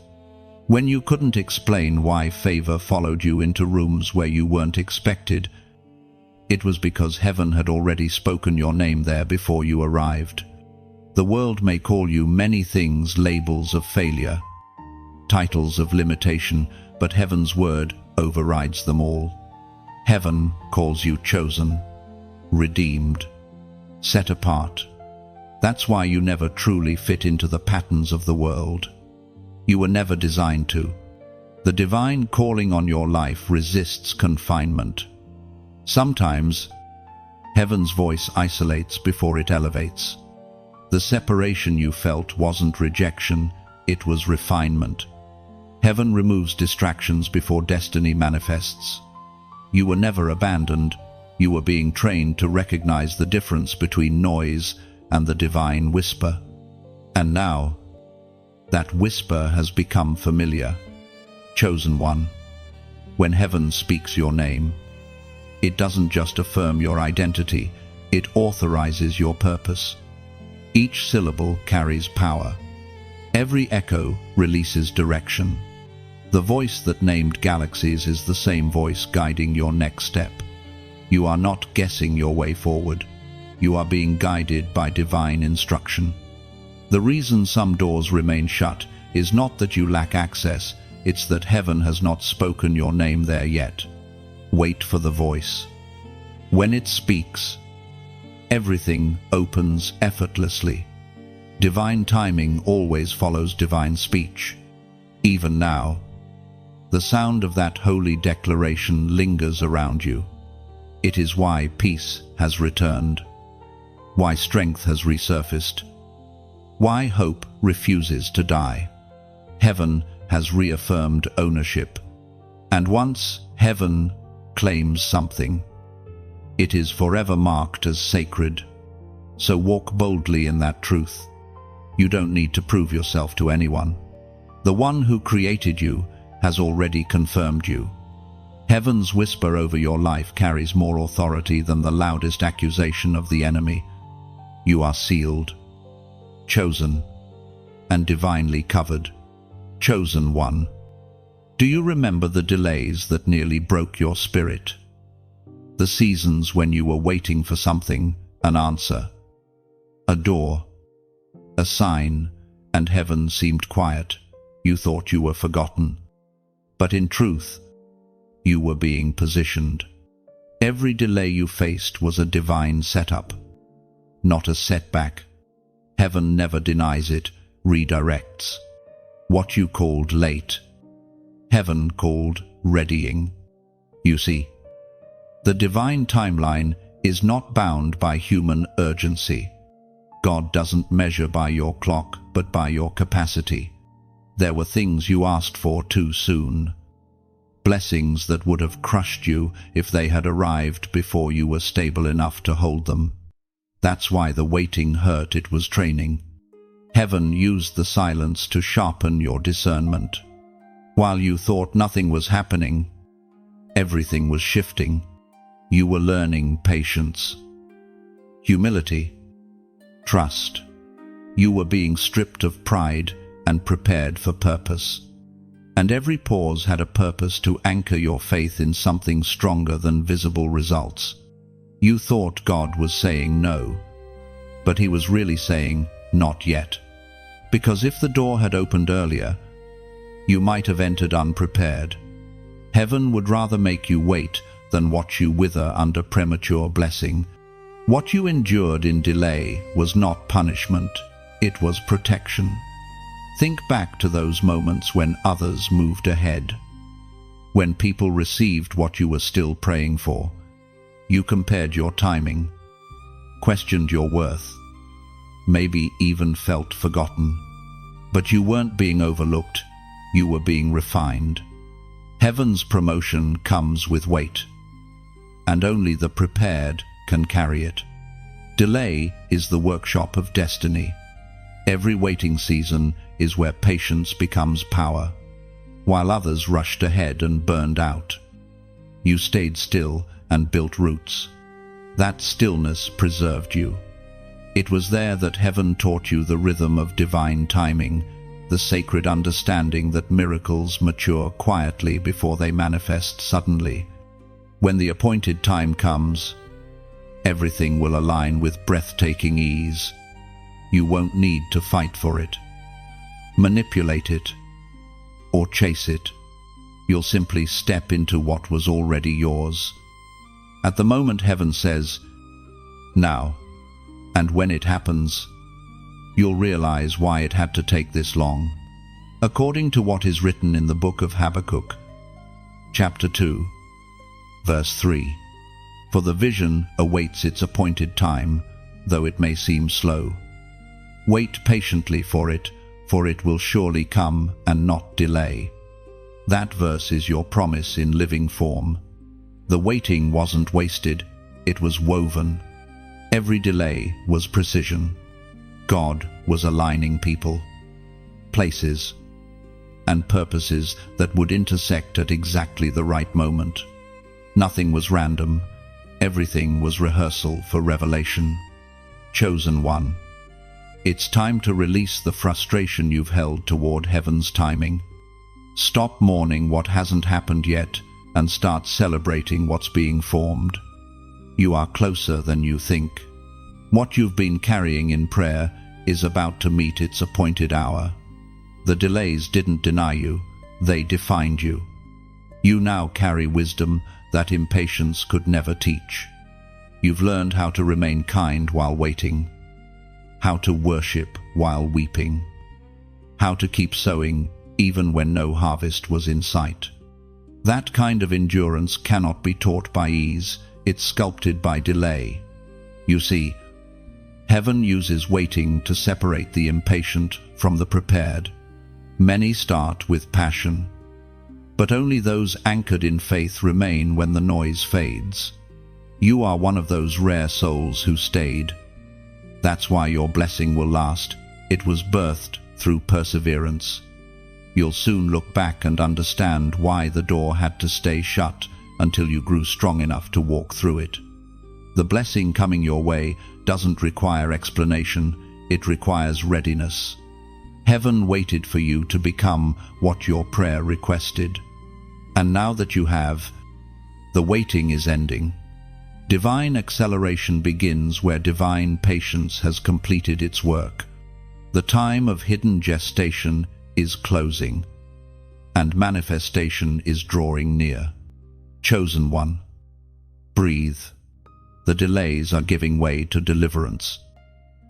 When you couldn't explain why favor followed you into rooms where you weren't expected, it was because heaven had already spoken your name there before you arrived. The world may call you many things, labels of failure, titles of limitation, but heaven's word overrides them all. Heaven calls you chosen, redeemed, set apart. That's why you never truly fit into the patterns of the world. You were never designed to. The divine calling on your life resists confinement. Sometimes, heaven's voice isolates before it elevates. The separation you felt wasn't rejection, it was refinement. Heaven removes distractions before destiny manifests. You were never abandoned, you were being trained to recognize the difference between noise and the divine whisper. And now, that whisper has become familiar. Chosen one. When heaven speaks your name, it doesn't just affirm your identity, it authorizes your purpose. Each syllable carries power. Every echo releases direction. The voice that named galaxies is the same voice guiding your next step. You are not guessing your way forward. You are being guided by divine instruction. The reason some doors remain shut is not that you lack access, it's that heaven has not spoken your name there yet. Wait for the voice. When it speaks, everything opens effortlessly. Divine timing always follows divine speech. Even now, the sound of that holy declaration lingers around you. It is why peace has returned, why strength has resurfaced, why hope refuses to die. Heaven has reaffirmed ownership. And once heaven claims something, it is forever marked as sacred. So walk boldly in that truth. You don't need to prove yourself to anyone. The one who created you has already confirmed you. Heaven's whisper over your life carries more authority than the loudest accusation of the enemy. You are sealed, chosen, and divinely covered. Chosen one. Do you remember the delays that nearly broke your spirit? The seasons when you were waiting for something, an answer, a door, a sign, and heaven seemed quiet. You thought you were forgotten. But in truth, you were being positioned. Every delay you faced was a divine setup, not a setback. Heaven never denies it, redirects. What you called late, heaven called readying. You see, the divine timeline is not bound by human urgency. God doesn't measure by your clock, but by your capacity. There were things you asked for too soon. Blessings that would have crushed you if they had arrived before you were stable enough to hold them. That's why the waiting hurt. It was training. Heaven used the silence to sharpen your discernment. While you thought nothing was happening, everything was shifting. You were learning patience, humility, trust. You were being stripped of pride and prepared for purpose. And every pause had a purpose to anchor your faith in something stronger than visible results. You thought God was saying no, but he was really saying not yet. Because if the door had opened earlier, you might have entered unprepared. Heaven would rather make you wait than watch you wither under premature blessing. What you endured in delay was not punishment, it was protection. Think back to those moments when others moved ahead. When people received what you were still praying for. You compared your timing, questioned your worth, maybe even felt forgotten. But you weren't being overlooked, you were being refined. Heaven's promotion comes with weight, and only the prepared can carry it. Delay is the workshop of destiny. Every waiting season is where patience becomes power. While others rushed ahead and burned out, you stayed still and built roots. That stillness preserved you. It was there that heaven taught you the rhythm of divine timing, the sacred understanding that miracles mature quietly before they manifest suddenly. When the appointed time comes, everything will align with breathtaking ease. You won't need to fight for it, manipulate it, or chase it. You'll simply step into what was already yours. At the moment heaven says, now, and when it happens, you'll realize why it had to take this long. According to what is written in the book of Habakkuk, chapter 2, verse 3, for the vision awaits its appointed time, though it may seem slow. Wait patiently for it will surely come and not delay. That verse is your promise in living form. The waiting wasn't wasted, it was woven. Every delay was precision. God was aligning people, places, and purposes that would intersect at exactly the right moment. Nothing was random, everything was rehearsal for revelation. Chosen one, it's time to release the frustration you've held toward heaven's timing. Stop mourning what hasn't happened yet and start celebrating what's being formed. You are closer than you think. What you've been carrying in prayer is about to meet its appointed hour. The delays didn't deny you, they defined you. You now carry wisdom that impatience could never teach. You've learned how to remain kind while waiting, how to worship while weeping, how to keep sowing even when no harvest was in sight. That kind of endurance cannot be taught by ease, it's sculpted by delay. You see, heaven uses waiting to separate the impatient from the prepared. Many start with passion, but only those anchored in faith remain when the noise fades. You are one of those rare souls who stayed. That's why your blessing will last. It was birthed through perseverance. You'll soon look back and understand why the door had to stay shut until you grew strong enough to walk through it. The blessing coming your way doesn't require explanation, it requires readiness. Heaven waited for you to become what your prayer requested. And now that you have, the waiting is ending. Divine acceleration begins where divine patience has completed its work. The time of hidden gestation is closing, and manifestation is drawing near. Chosen one, breathe. The delays are giving way to deliverance.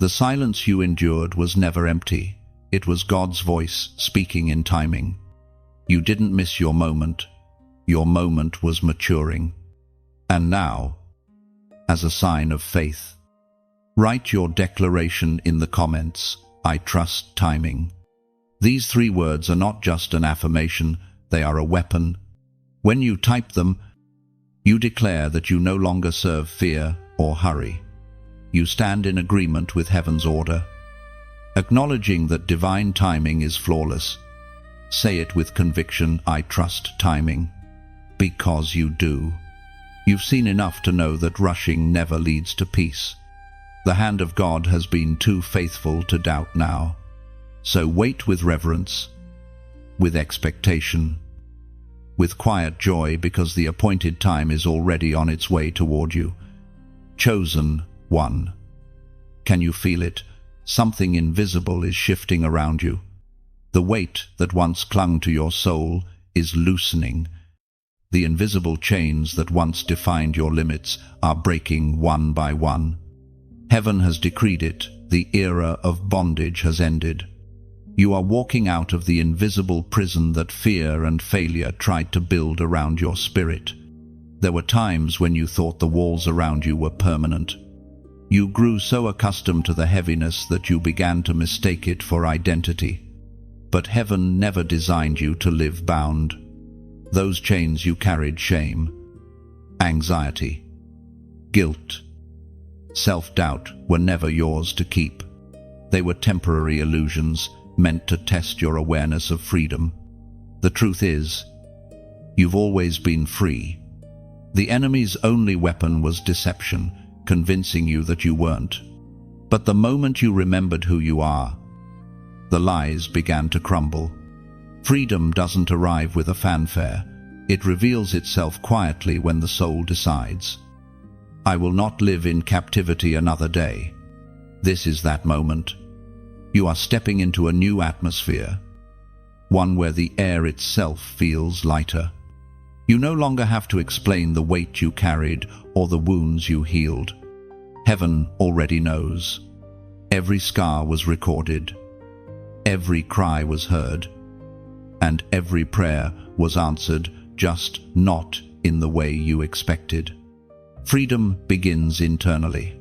The silence you endured was never empty. It was God's voice speaking in timing. You didn't miss your moment. Your moment was maturing. And now, as a sign of faith, write your declaration in the comments, I trust timing. These 3 words are not just an affirmation, they are a weapon. When you type them, you declare that you no longer serve fear or hurry. You stand in agreement with heaven's order, acknowledging that divine timing is flawless. Say it with conviction, I trust timing, because you do. You've seen enough to know that rushing never leads to peace. The hand of God has been too faithful to doubt now. So wait with reverence, with expectation, with quiet joy, because the appointed time is already on its way toward you. Chosen one. Can you feel it? something invisible is shifting around you. The weight that once clung to your soul is loosening. The invisible chains that once defined your limits are breaking one by one. Heaven has decreed it. The era of bondage has ended. You are walking out of the invisible prison that fear and failure tried to build around your spirit. There were times when you thought the walls around you were permanent. You grew so accustomed to the heaviness that you began to mistake it for identity. But heaven never designed you to live bound. Those chains you carried shame, anxiety, guilt, self-doubt were never yours to keep. They were temporary illusions meant to test your awareness of freedom. The truth is, you've always been free. The enemy's only weapon was deception, convincing you that you weren't. But the moment you remembered who you are, the lies began to crumble. Freedom doesn't arrive with a fanfare. It reveals itself quietly when the soul decides, I will not live in captivity another day. This is that moment. You are stepping into a new atmosphere, one where the air itself feels lighter. You no longer have to explain the weight you carried or the wounds you healed. Heaven already knows. Every scar was recorded. Every cry was heard. And every prayer was answered, just not in the way you expected. Freedom begins internally.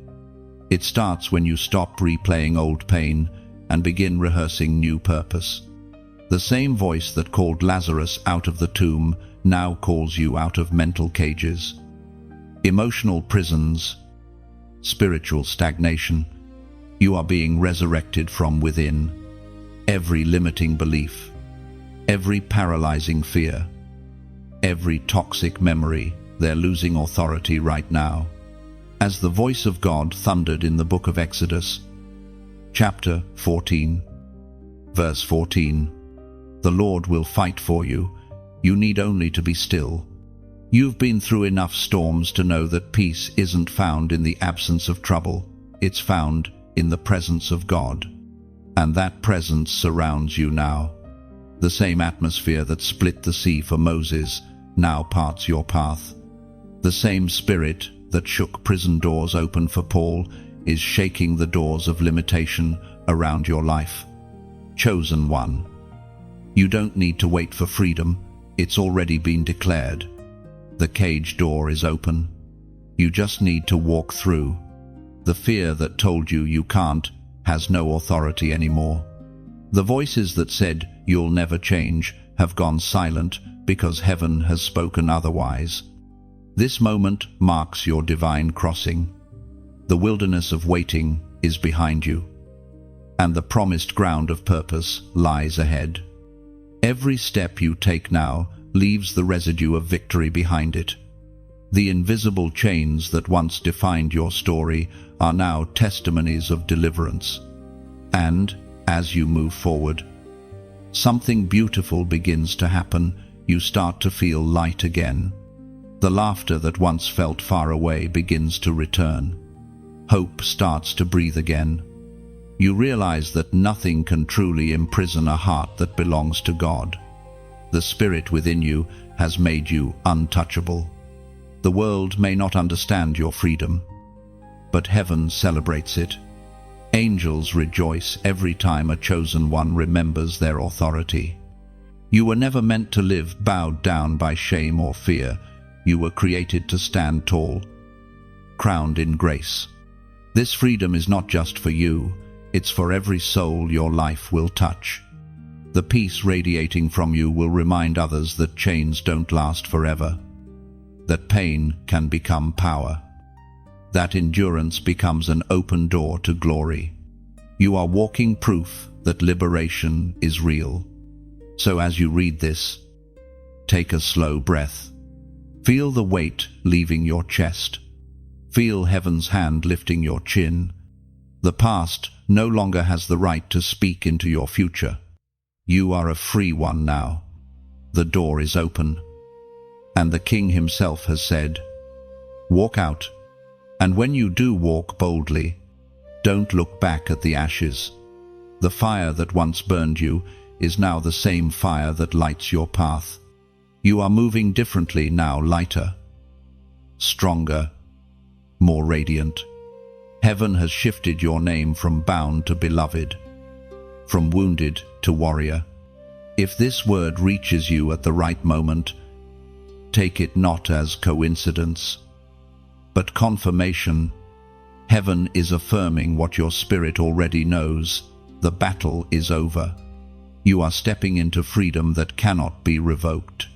It starts when you stop replaying old pain and begin rehearsing new purpose. The same voice that called Lazarus out of the tomb now calls you out of mental cages, emotional prisons, spiritual stagnation. You are being resurrected from within. Every limiting belief, every paralyzing fear, every toxic memory, they're losing authority right now. As the voice of God thundered in the book of Exodus, chapter 14, verse 14, the Lord will fight for you. You need only to be still. You've been through enough storms to know that peace isn't found in the absence of trouble. It's found in the presence of God. And that presence surrounds you now. The same atmosphere that split the sea for Moses now parts your path. The same spirit that shook prison doors open for Paul is shaking the doors of limitation around your life. Chosen one. You don't need to wait for freedom. It's already been declared. The cage door is open. You just need to walk through. The fear that told you you can't has no authority anymore. The voices that said you'll never change have gone silent because heaven has spoken otherwise. This moment marks your divine crossing. The wilderness of waiting is behind you, and the promised ground of purpose lies ahead. Every step you take now leaves the residue of victory behind it. The invisible chains that once defined your story are now testimonies of deliverance. And, as you move forward, something beautiful begins to happen. You start to feel light again. The laughter that once felt far away begins to return. Hope starts to breathe again. You realize that nothing can truly imprison a heart that belongs to God. The Spirit within you has made you untouchable. The world may not understand your freedom, but heaven celebrates it. Angels rejoice every time a chosen one remembers their authority. You were never meant to live bowed down by shame or fear. You were created to stand tall, crowned in grace. This freedom is not just for you, it's for every soul your life will touch. The peace radiating from you will remind others that chains don't last forever, that pain can become power, that endurance becomes an open door to glory. You are walking proof that liberation is real. So as you read this, take a slow breath. Feel the weight leaving your chest. Feel heaven's hand lifting your chin. The past no longer has the right to speak into your future. You are a free one now. The door is open. And the King himself has said, walk out. And when you do walk boldly, Don't look back at the ashes. The fire that once burned you is now the same fire that lights your path. You are moving differently now, lighter, stronger, more radiant. Heaven has shifted your name from bound to beloved, from wounded to warrior. If this word reaches you at the right moment, take it not as coincidence, but confirmation. Heaven is affirming what your spirit already knows. The battle is over. You are stepping into freedom that cannot be revoked.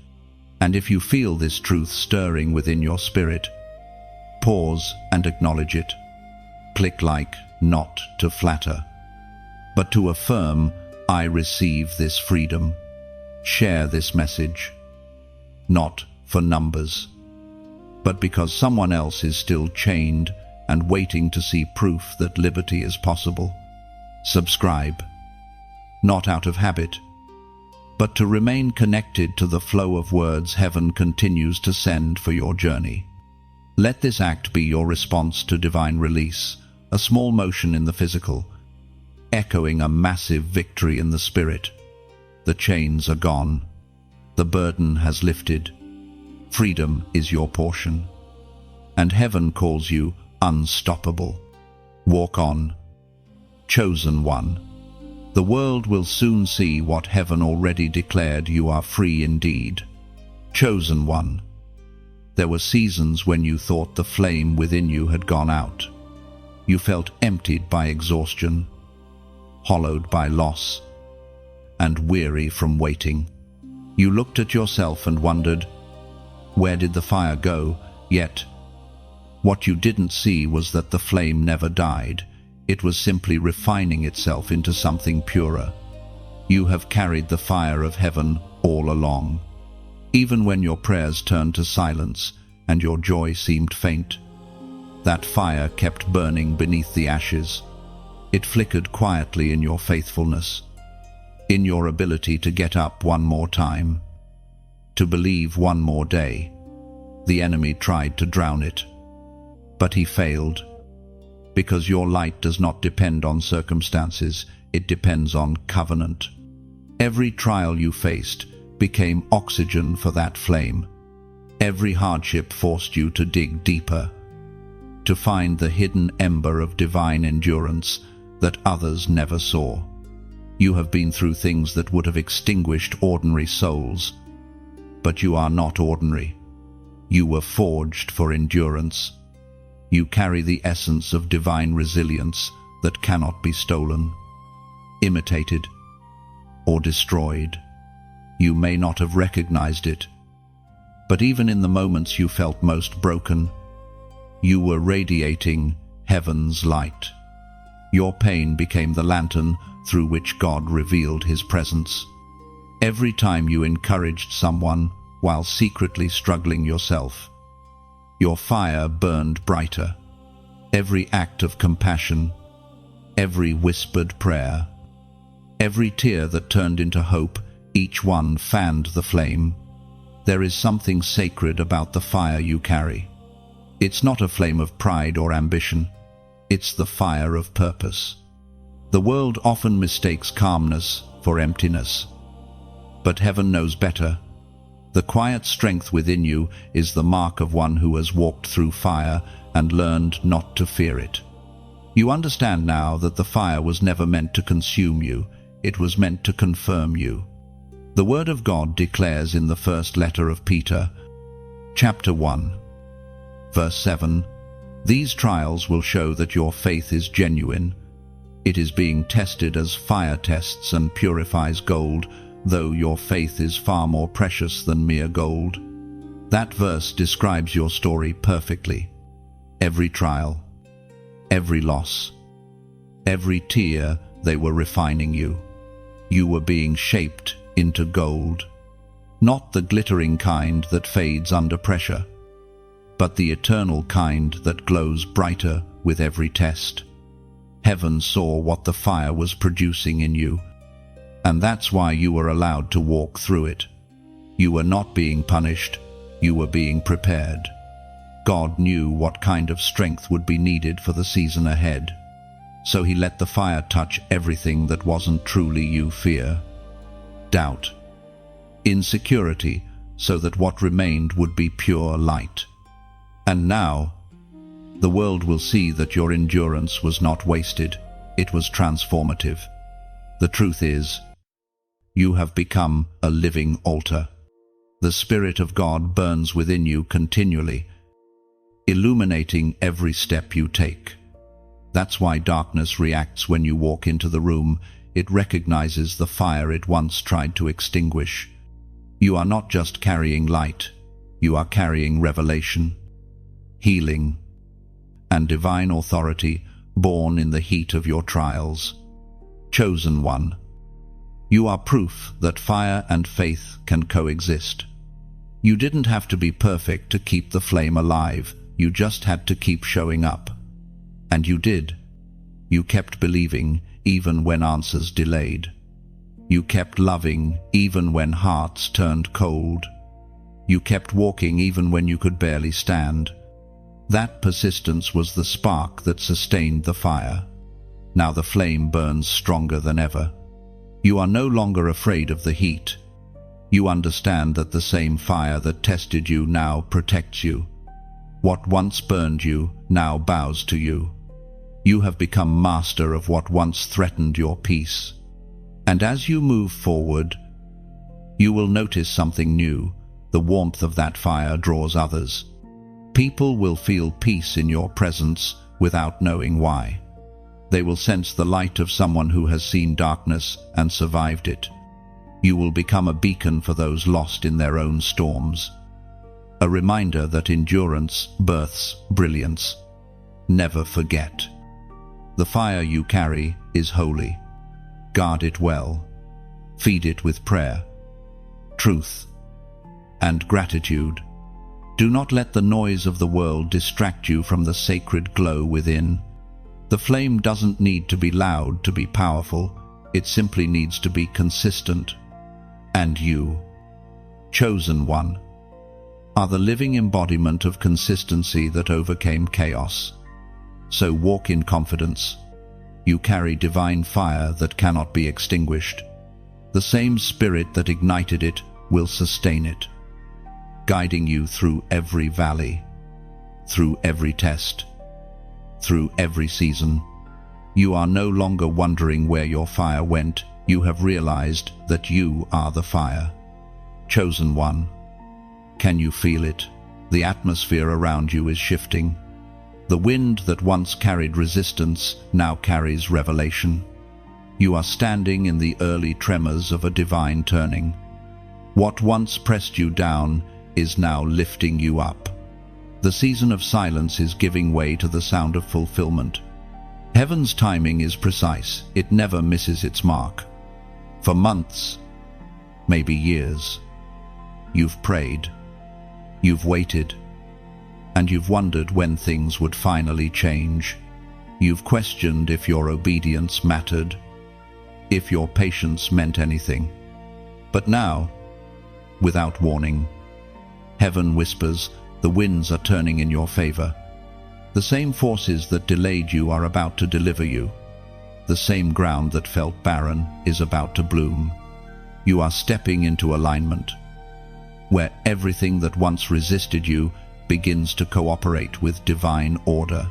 And if you feel this truth stirring within your spirit, pause and acknowledge it. Click like, not to flatter, but to affirm, I receive this freedom. Share this message, not for numbers, but because someone else is still chained and waiting to see proof that liberty is possible. Subscribe, not out of habit, but to remain connected to the flow of words heaven continues to send for your journey. Let this act be your response to divine release, a small motion in the physical, echoing a massive victory in the spirit. The chains are gone. The burden has lifted. Freedom is your portion. And heaven calls you unstoppable. Walk on, chosen one. The world will soon see what heaven already declared. You are free indeed. Chosen one. There were seasons when you thought the flame within you had gone out. You felt emptied by exhaustion, hollowed by loss, and weary from waiting. You looked at yourself and wondered, where did the fire go? Yet, what you didn't see was that the flame never died. It was simply refining itself into something purer. You have carried the fire of heaven all along. Even when your prayers turned to silence and your joy seemed faint, that fire kept burning beneath the ashes. It flickered quietly in your faithfulness, in your ability to get up one more time, to believe one more day. The enemy tried to drown it, but he failed, because your light does not depend on circumstances, it depends on covenant. Every trial you faced became oxygen for that flame. Every hardship forced you to dig deeper, to find the hidden ember of divine endurance that others never saw. You have been through things that would have extinguished ordinary souls, but you are not ordinary. You were forged for endurance. You carry the essence of divine resilience that cannot be stolen, imitated, or destroyed. You may not have recognized it, but even in the moments you felt most broken, you were radiating heaven's light. Your pain became the lantern through which God revealed His presence. Every time you encouraged someone while secretly struggling yourself, your fire burned brighter. Every act of compassion, every whispered prayer, every tear that turned into hope, each one fanned the flame. There is something sacred about the fire you carry. It's not a flame of pride or ambition. It's the fire of purpose. The world often mistakes calmness for emptiness, but heaven knows better. The quiet strength within you is the mark of one who has walked through fire and learned not to fear it. You understand now that the fire was never meant to consume you, it was meant to confirm you. The Word of God declares in the first letter of Peter, chapter 1, verse 7, "These trials will show that your faith is genuine. It is being tested as fire tests and purifies gold, though your faith is far more precious than mere gold." That verse describes your story perfectly. Every trial, every loss, every tear, they were refining you. You were being shaped into gold. Not the glittering kind that fades under pressure, but the eternal kind that glows brighter with every test. Heaven saw what the fire was producing in you, and that's why you were allowed to walk through it. You were not being punished, you were being prepared. God knew what kind of strength would be needed for the season ahead. So he let the fire touch everything that wasn't truly you: fear, doubt, insecurity, so that what remained would be pure light. And now, the world will see that your endurance was not wasted, it was transformative. The truth is, you have become a living altar. The Spirit of God burns within you continually, illuminating every step you take. That's why darkness reacts when you walk into the room. It recognizes the fire it once tried to extinguish. You are not just carrying light, you are carrying revelation, healing, and divine authority born in the heat of your trials. Chosen one, you are proof that fire and faith can coexist. You didn't have to be perfect to keep the flame alive, you just had to keep showing up. And you did. You kept believing even when answers delayed. You kept loving even when hearts turned cold. You kept walking even when you could barely stand. That persistence was the spark that sustained the fire. Now the flame burns stronger than ever. You are no longer afraid of the heat. You understand that the same fire that tested you now protects you. What once burned you now bows to you. You have become master of what once threatened your peace. And as you move forward, you will notice something new. The warmth of that fire draws others. People will feel peace in your presence without knowing why. They will sense the light of someone who has seen darkness and survived it. You will become a beacon for those lost in their own storms. A reminder that endurance births brilliance. Never forget. The fire you carry is holy. Guard it well. Feed it with prayer, truth, and gratitude. Do not let the noise of the world distract you from the sacred glow within. The flame doesn't need to be loud to be powerful. It simply needs to be consistent. And you, chosen one, are the living embodiment of consistency that overcame chaos. So walk in confidence. You carry divine fire that cannot be extinguished. The same Spirit that ignited it will sustain it, guiding you through every valley, through every test, through every season. You are no longer wondering where your fire went. You have realized that you are the fire. Chosen one, can you feel it? The atmosphere around you is shifting. The wind that once carried resistance now carries revelation. You are standing in the early tremors of a divine turning. What once pressed you down is now lifting you up. The season of silence is giving way to the sound of fulfillment. Heaven's timing is precise. It never misses its mark. For months, maybe years, you've prayed, you've waited, and you've wondered when things would finally change. You've questioned if your obedience mattered, if your patience meant anything. But now, without warning, heaven whispers, the winds are turning in your favor. The same forces that delayed you are about to deliver you. The same ground that felt barren is about to bloom. You are stepping into alignment, where everything that once resisted you begins to cooperate with divine order.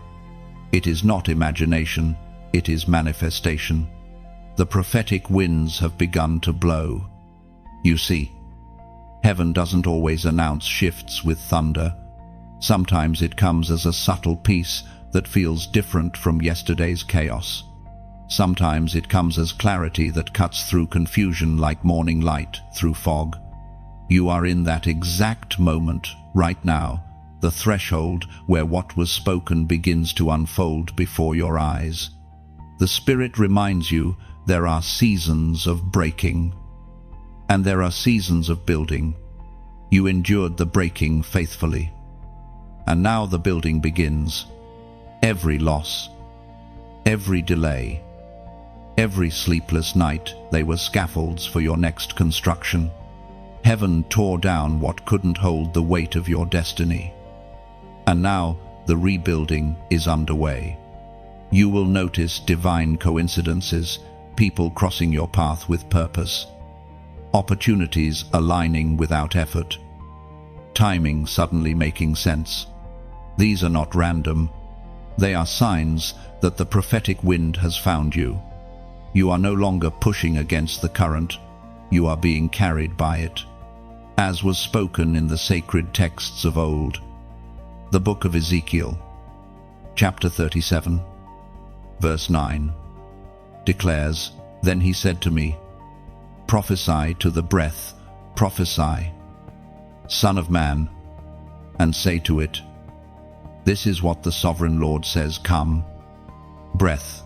It is not imagination, it is manifestation. The prophetic winds have begun to blow. You see, heaven doesn't always announce shifts with thunder. Sometimes it comes as a subtle peace that feels different from yesterday's chaos. Sometimes it comes as clarity that cuts through confusion like morning light through fog. You are in that exact moment right now, the threshold where what was spoken begins to unfold before your eyes. The Spirit reminds you there are seasons of breaking, and there are seasons of building. You endured the breaking faithfully, and now the building begins. Every loss, every delay, every sleepless night, they were scaffolds for your next construction. Heaven tore down what couldn't hold the weight of your destiny. And now the rebuilding is underway. You will notice divine coincidences, people crossing your path with purpose, opportunities aligning without effort, timing suddenly making sense. These are not random. They are signs that the prophetic wind has found you. You are no longer pushing against the current. You are being carried by it, as was spoken in the sacred texts of old. The book of Ezekiel, chapter 37, verse 9, declares, "Then he said to me, prophesy to the breath, prophesy, Son of man, and say to it, this is what the sovereign Lord says, come, breath,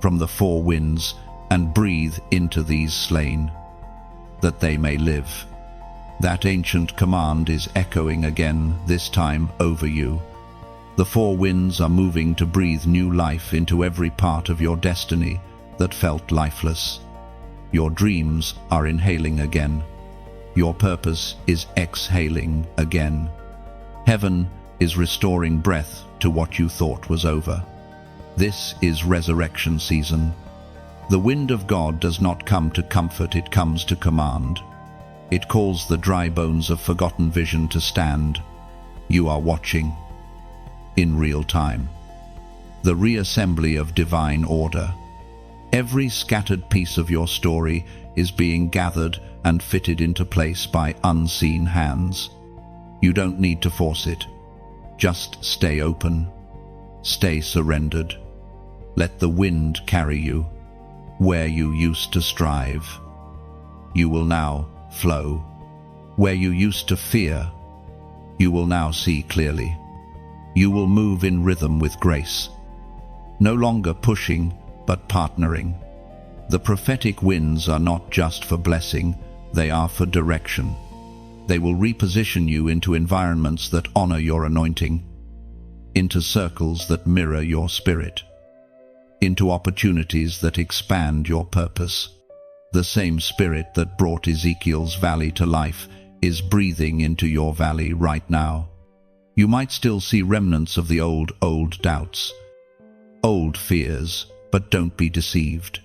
from the four winds, and breathe into these slain, that they may live." That ancient command is echoing again, this time over you. The four winds are moving to breathe new life into every part of your destiny that felt lifeless. Your dreams are inhaling again. Your purpose is exhaling again. Heaven is restoring breath to what you thought was over. This is resurrection season. The wind of God does not come to comfort, it comes to command. It calls the dry bones of forgotten vision to stand. You are watching, in real time, the reassembly of divine order. Every scattered piece of your story is being gathered and fitted into place by unseen hands. You don't need to force it. Just stay open. Stay surrendered. Let the wind carry you where you used to strive. You will now flow. Where you used to fear, you will now see clearly. You will move in rhythm with grace, no longer pushing, but partnering. The prophetic winds are not just for blessing, they are for direction. They will reposition you into environments that honor your anointing, into circles that mirror your spirit, into opportunities that expand your purpose. The same spirit that brought Ezekiel's valley to life is breathing into your valley right now. You might still see remnants of the old doubts, old fears, but don't be deceived.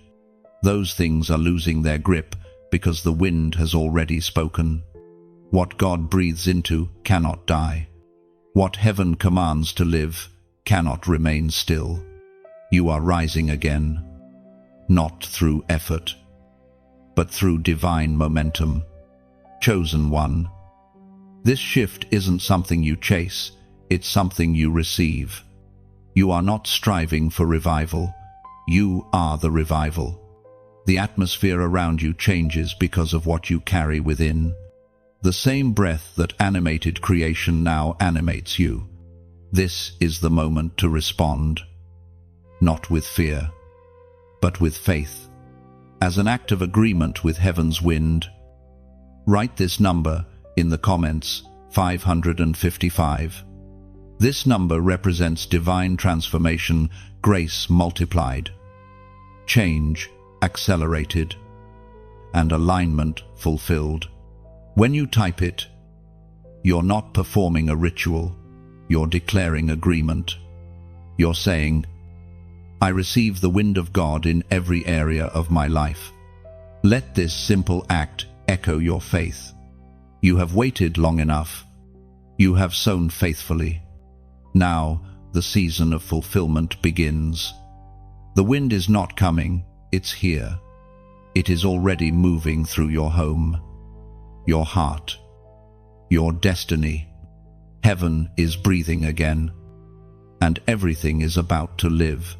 Those things are losing their grip because the wind has already spoken. What God breathes into cannot die. What heaven commands to live cannot remain still. You are rising again, not through effort, but through divine momentum. Chosen one. This shift isn't something you chase, it's something you receive. You are not striving for revival, you are the revival. The atmosphere around you changes because of what you carry within. The same breath that animated creation now animates you. This is the moment to respond, not with fear, but with faith. As an act of agreement with heaven's wind, write this number in the comments, 555. This number represents divine transformation, grace multiplied, change accelerated, and alignment fulfilled. When you type it, you're not performing a ritual, you're declaring agreement. You're saying, I receive the wind of God in every area of my life. Let this simple act echo your faith. You have waited long enough. You have sown faithfully. Now the season of fulfillment begins. The wind is not coming, it's here. It is already moving through your home, your heart, your destiny. Heaven is breathing again, and everything is about to live.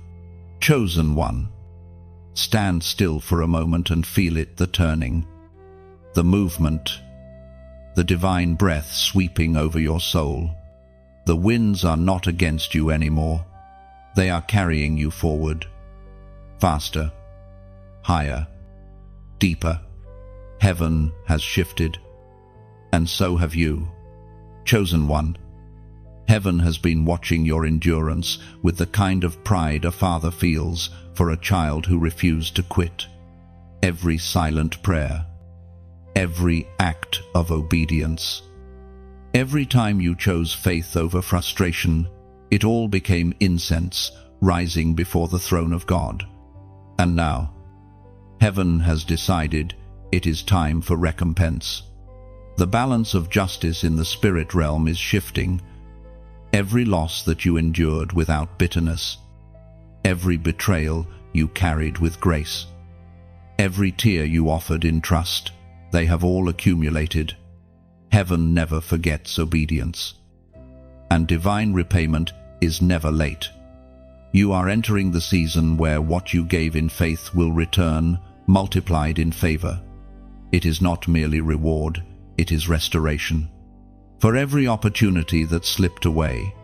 Chosen one. Stand still for a moment and feel it, the turning, the movement, the divine breath sweeping over your soul. The winds are not against you anymore. They are carrying you forward. Faster, higher, deeper. Heaven has shifted, and so have you. Chosen one. Heaven has been watching your endurance with the kind of pride a father feels for a child who refused to quit. Every silent prayer, every act of obedience, every time you chose faith over frustration, it all became incense, rising before the throne of God. And now, heaven has decided it is time for recompense. The balance of justice in the spirit realm is shifting. Every loss that you endured without bitterness, every betrayal you carried with grace, every tear you offered in trust, they have all accumulated. Heaven never forgets obedience, and divine repayment is never late. You are entering the season where what you gave in faith will return, multiplied in favor. It is not merely reward, it is restoration. For every opportunity that slipped away,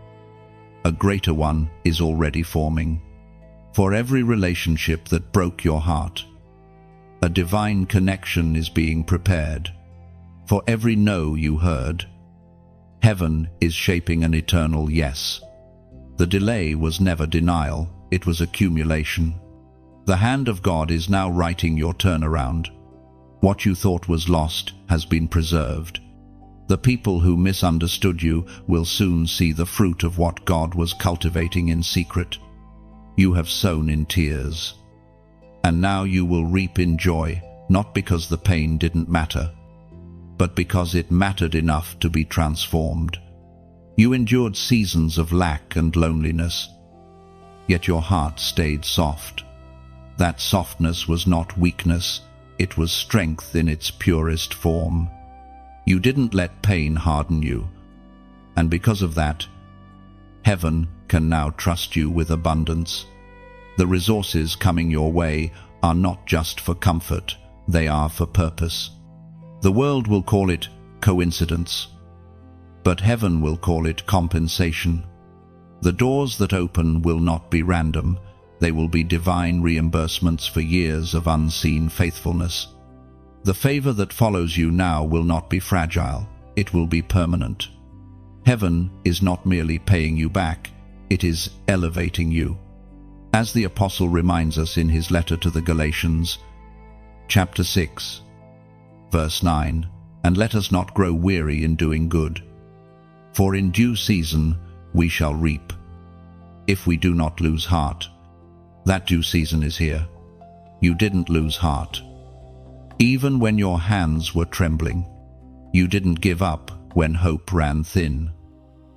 a greater one is already forming. For every relationship that broke your heart, a divine connection is being prepared. For every no you heard, heaven is shaping an eternal yes. The delay was never denial, it was accumulation. The hand of God is now writing your turnaround. What you thought was lost has been preserved. The people who misunderstood you will soon see the fruit of what God was cultivating in secret. You have sown in tears, and now you will reap in joy, not because the pain didn't matter, but because it mattered enough to be transformed. You endured seasons of lack and loneliness, yet your heart stayed soft. That softness was not weakness, it was strength in its purest form. You didn't let pain harden you, and because of that, heaven can now trust you with abundance. The resources coming your way are not just for comfort, they are for purpose. The world will call it coincidence, but heaven will call it compensation. The doors that open will not be random, they will be divine reimbursements for years of unseen faithfulness. The favor that follows you now will not be fragile, it will be permanent. Heaven is not merely paying you back, it is elevating you. As the Apostle reminds us in his letter to the Galatians, chapter 6, verse 9, "And let us not grow weary in doing good, for in due season we shall reap, if we do not lose heart." That due season is here. You didn't lose heart. Even when your hands were trembling, you didn't give up when hope ran thin.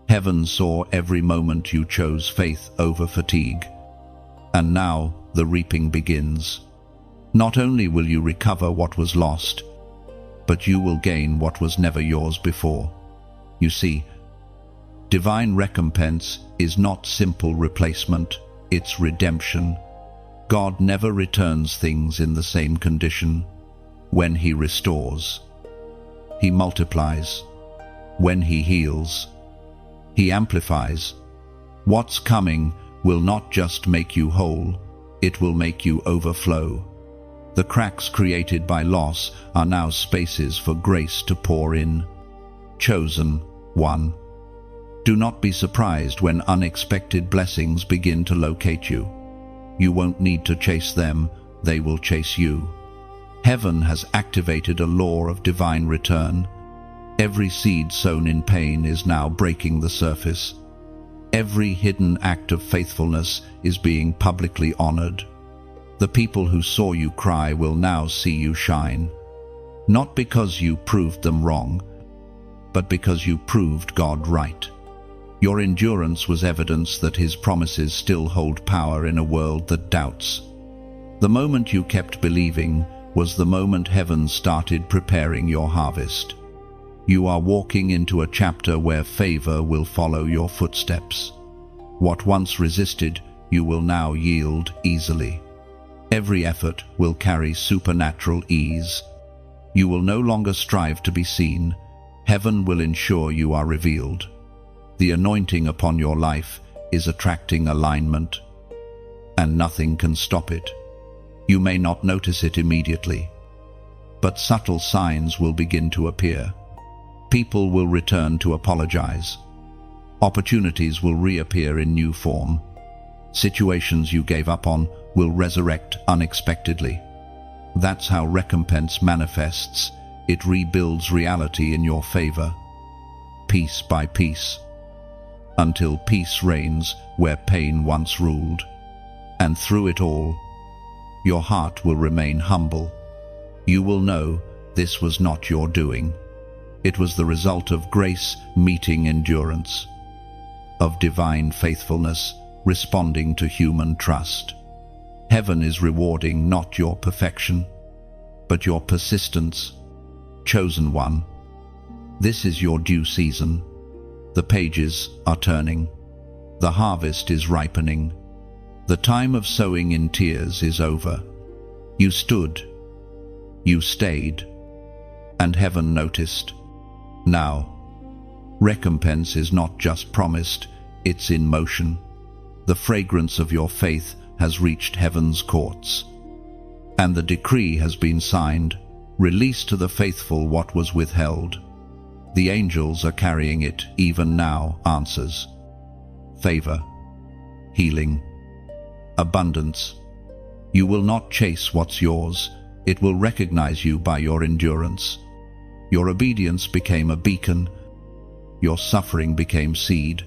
Heaven saw every moment you chose faith over fatigue. And now the reaping begins. Not only will you recover what was lost, but you will gain what was never yours before. You see, divine recompense is not simple replacement, it's redemption. God never returns things in the same condition. When he restores, he multiplies. When he heals, he amplifies. What's coming will not just make you whole, it will make you overflow. The cracks created by loss are now spaces for grace to pour in. Chosen one. Do not be surprised when unexpected blessings begin to locate you. You won't need to chase them, they will chase you. Heaven has activated a law of divine return. Every seed sown in pain is now breaking the surface. Every hidden act of faithfulness is being publicly honored. The people who saw you cry will now see you shine. Not because you proved them wrong, but because you proved God right. Your endurance was evidence that his promises still hold power in a world that doubts. The moment you kept believing was the moment heaven started preparing your harvest. You are walking into a chapter where favor will follow your footsteps. What once resisted, you will now yield easily. Every effort will carry supernatural ease. You will no longer strive to be seen. Heaven will ensure you are revealed. The anointing upon your life is attracting alignment, and nothing can stop it. You may not notice it immediately, but subtle signs will begin to appear. People will return to apologize. Opportunities will reappear in new form. Situations you gave up on will resurrect unexpectedly. That's how recompense manifests. It rebuilds reality in your favor, piece by piece. until peace reigns where pain once ruled. And through it all, your heart will remain humble. You will know this was not your doing. It was the result of grace meeting endurance, of divine faithfulness responding to human trust. Heaven is rewarding not your perfection, but your persistence. Chosen one, this is your due season. The pages are turning. The harvest is ripening. The time of sowing in tears is over. You stood, you stayed, and heaven noticed. Now, recompense is not just promised, it's in motion. The fragrance of your faith has reached heaven's courts, and the decree has been signed. Release to the faithful what was withheld. The angels are carrying it even now. Answers, favor, healing, abundance. You will not chase what's yours. It will recognize you by your endurance. Your obedience became a beacon. Your suffering became seed.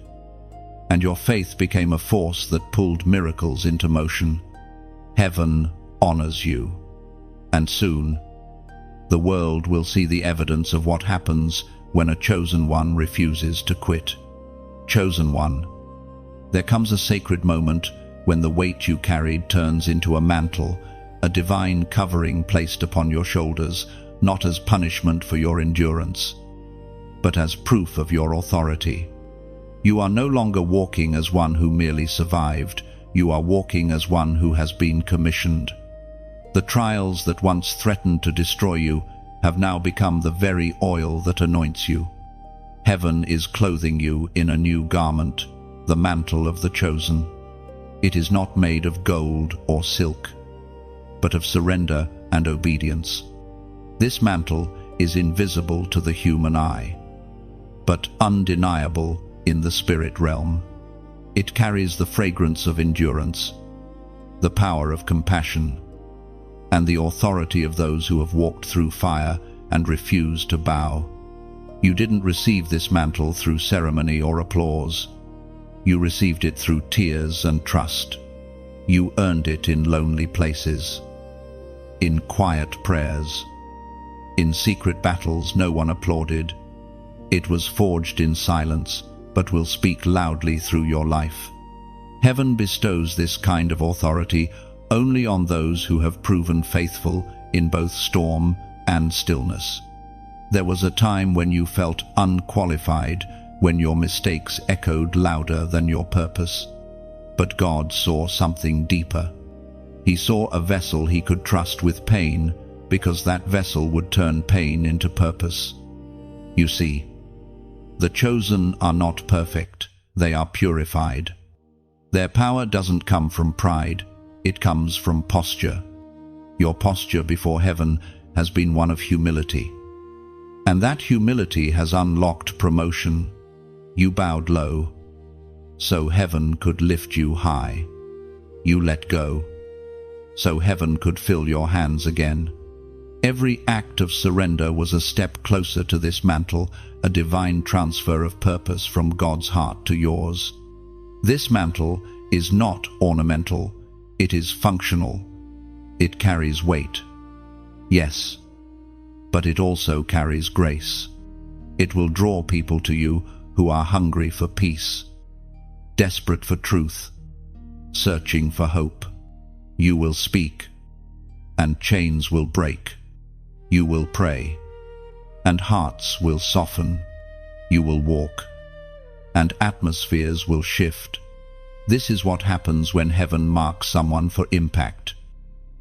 And your faith became a force that pulled miracles into motion. Heaven honors you. And soon, the world will see the evidence of what happens when a chosen one refuses to quit. Chosen one, there comes a sacred moment when the weight you carried turns into a mantle, a divine covering placed upon your shoulders, not as punishment for your endurance, but as proof of your authority. You are no longer walking as one who merely survived. You are walking as one who has been commissioned. The trials that once threatened to destroy you have now become the very oil that anoints you. Heaven is clothing you in a new garment, the mantle of the chosen. It is not made of gold or silk, but of surrender and obedience. This mantle is invisible to the human eye, but undeniable in the spirit realm. It carries the fragrance of endurance, the power of compassion, and the authority of those who have walked through fire and refused to bow. You didn't receive this mantle through ceremony or applause. You received it through tears and trust. You earned it in lonely places, in quiet prayers, in secret battles no one applauded. It was forged in silence, but will speak loudly through your life. Heaven bestows this kind of authority only on those who have proven faithful in both storm and stillness. There was a time when you felt unqualified, when your mistakes echoed louder than your purpose. But God saw something deeper. He saw a vessel he could trust with pain, because that vessel would turn pain into purpose. You see, the chosen are not perfect, they are purified. Their power doesn't come from pride, it comes from posture. Your posture before heaven has been one of humility. And that humility has unlocked promotion. You bowed low, so heaven could lift you high. You let go, so heaven could fill your hands again. Every act of surrender was a step closer to this mantle, a divine transfer of purpose from God's heart to yours. This mantle is not ornamental, it is functional. It carries weight, yes, but it also carries grace. It will draw people to you who are hungry for peace, desperate for truth, searching for hope. You will speak, and chains will break. You will pray, and hearts will soften. You will walk, and atmospheres will shift. This is what happens when heaven marks someone for impact.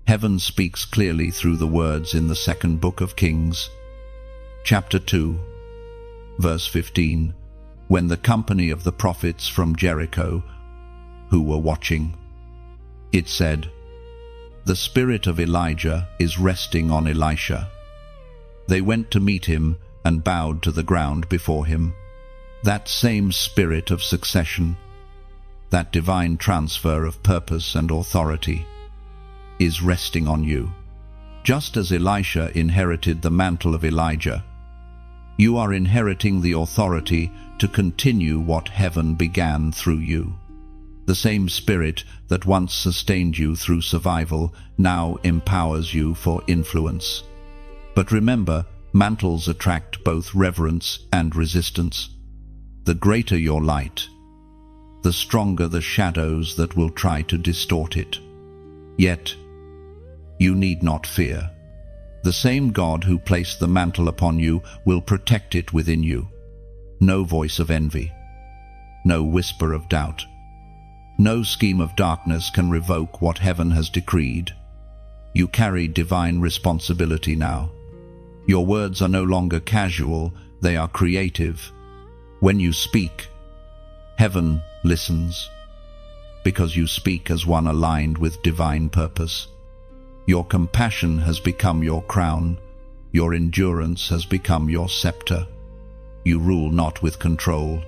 Heaven speaks clearly through the words in the second book of Kings, chapter 2, verse 15, when the company of the prophets from Jericho, who were watching, it said, "The spirit of Elijah is resting on Elisha." They went to meet him and bowed to the ground before him. That same spirit of succession, that divine transfer of purpose and authority, is resting on you. Just as Elisha inherited the mantle of Elijah, You are inheriting the authority to continue what heaven began through you. The same spirit that once sustained you through survival now empowers you for influence. But remember, mantles attract both reverence and resistance. The greater your light, the stronger the shadows that will try to distort it. Yet, you need not fear. The same God who placed the mantle upon you will protect it within you. No voice of envy, no whisper of doubt, no scheme of darkness can revoke what heaven has decreed. You carry divine responsibility now. Your words are no longer casual, they are creative. When you speak, heaven listens, because you speak as one aligned with divine purpose. Your compassion has become your crown. Your endurance has become your scepter. You rule not with control,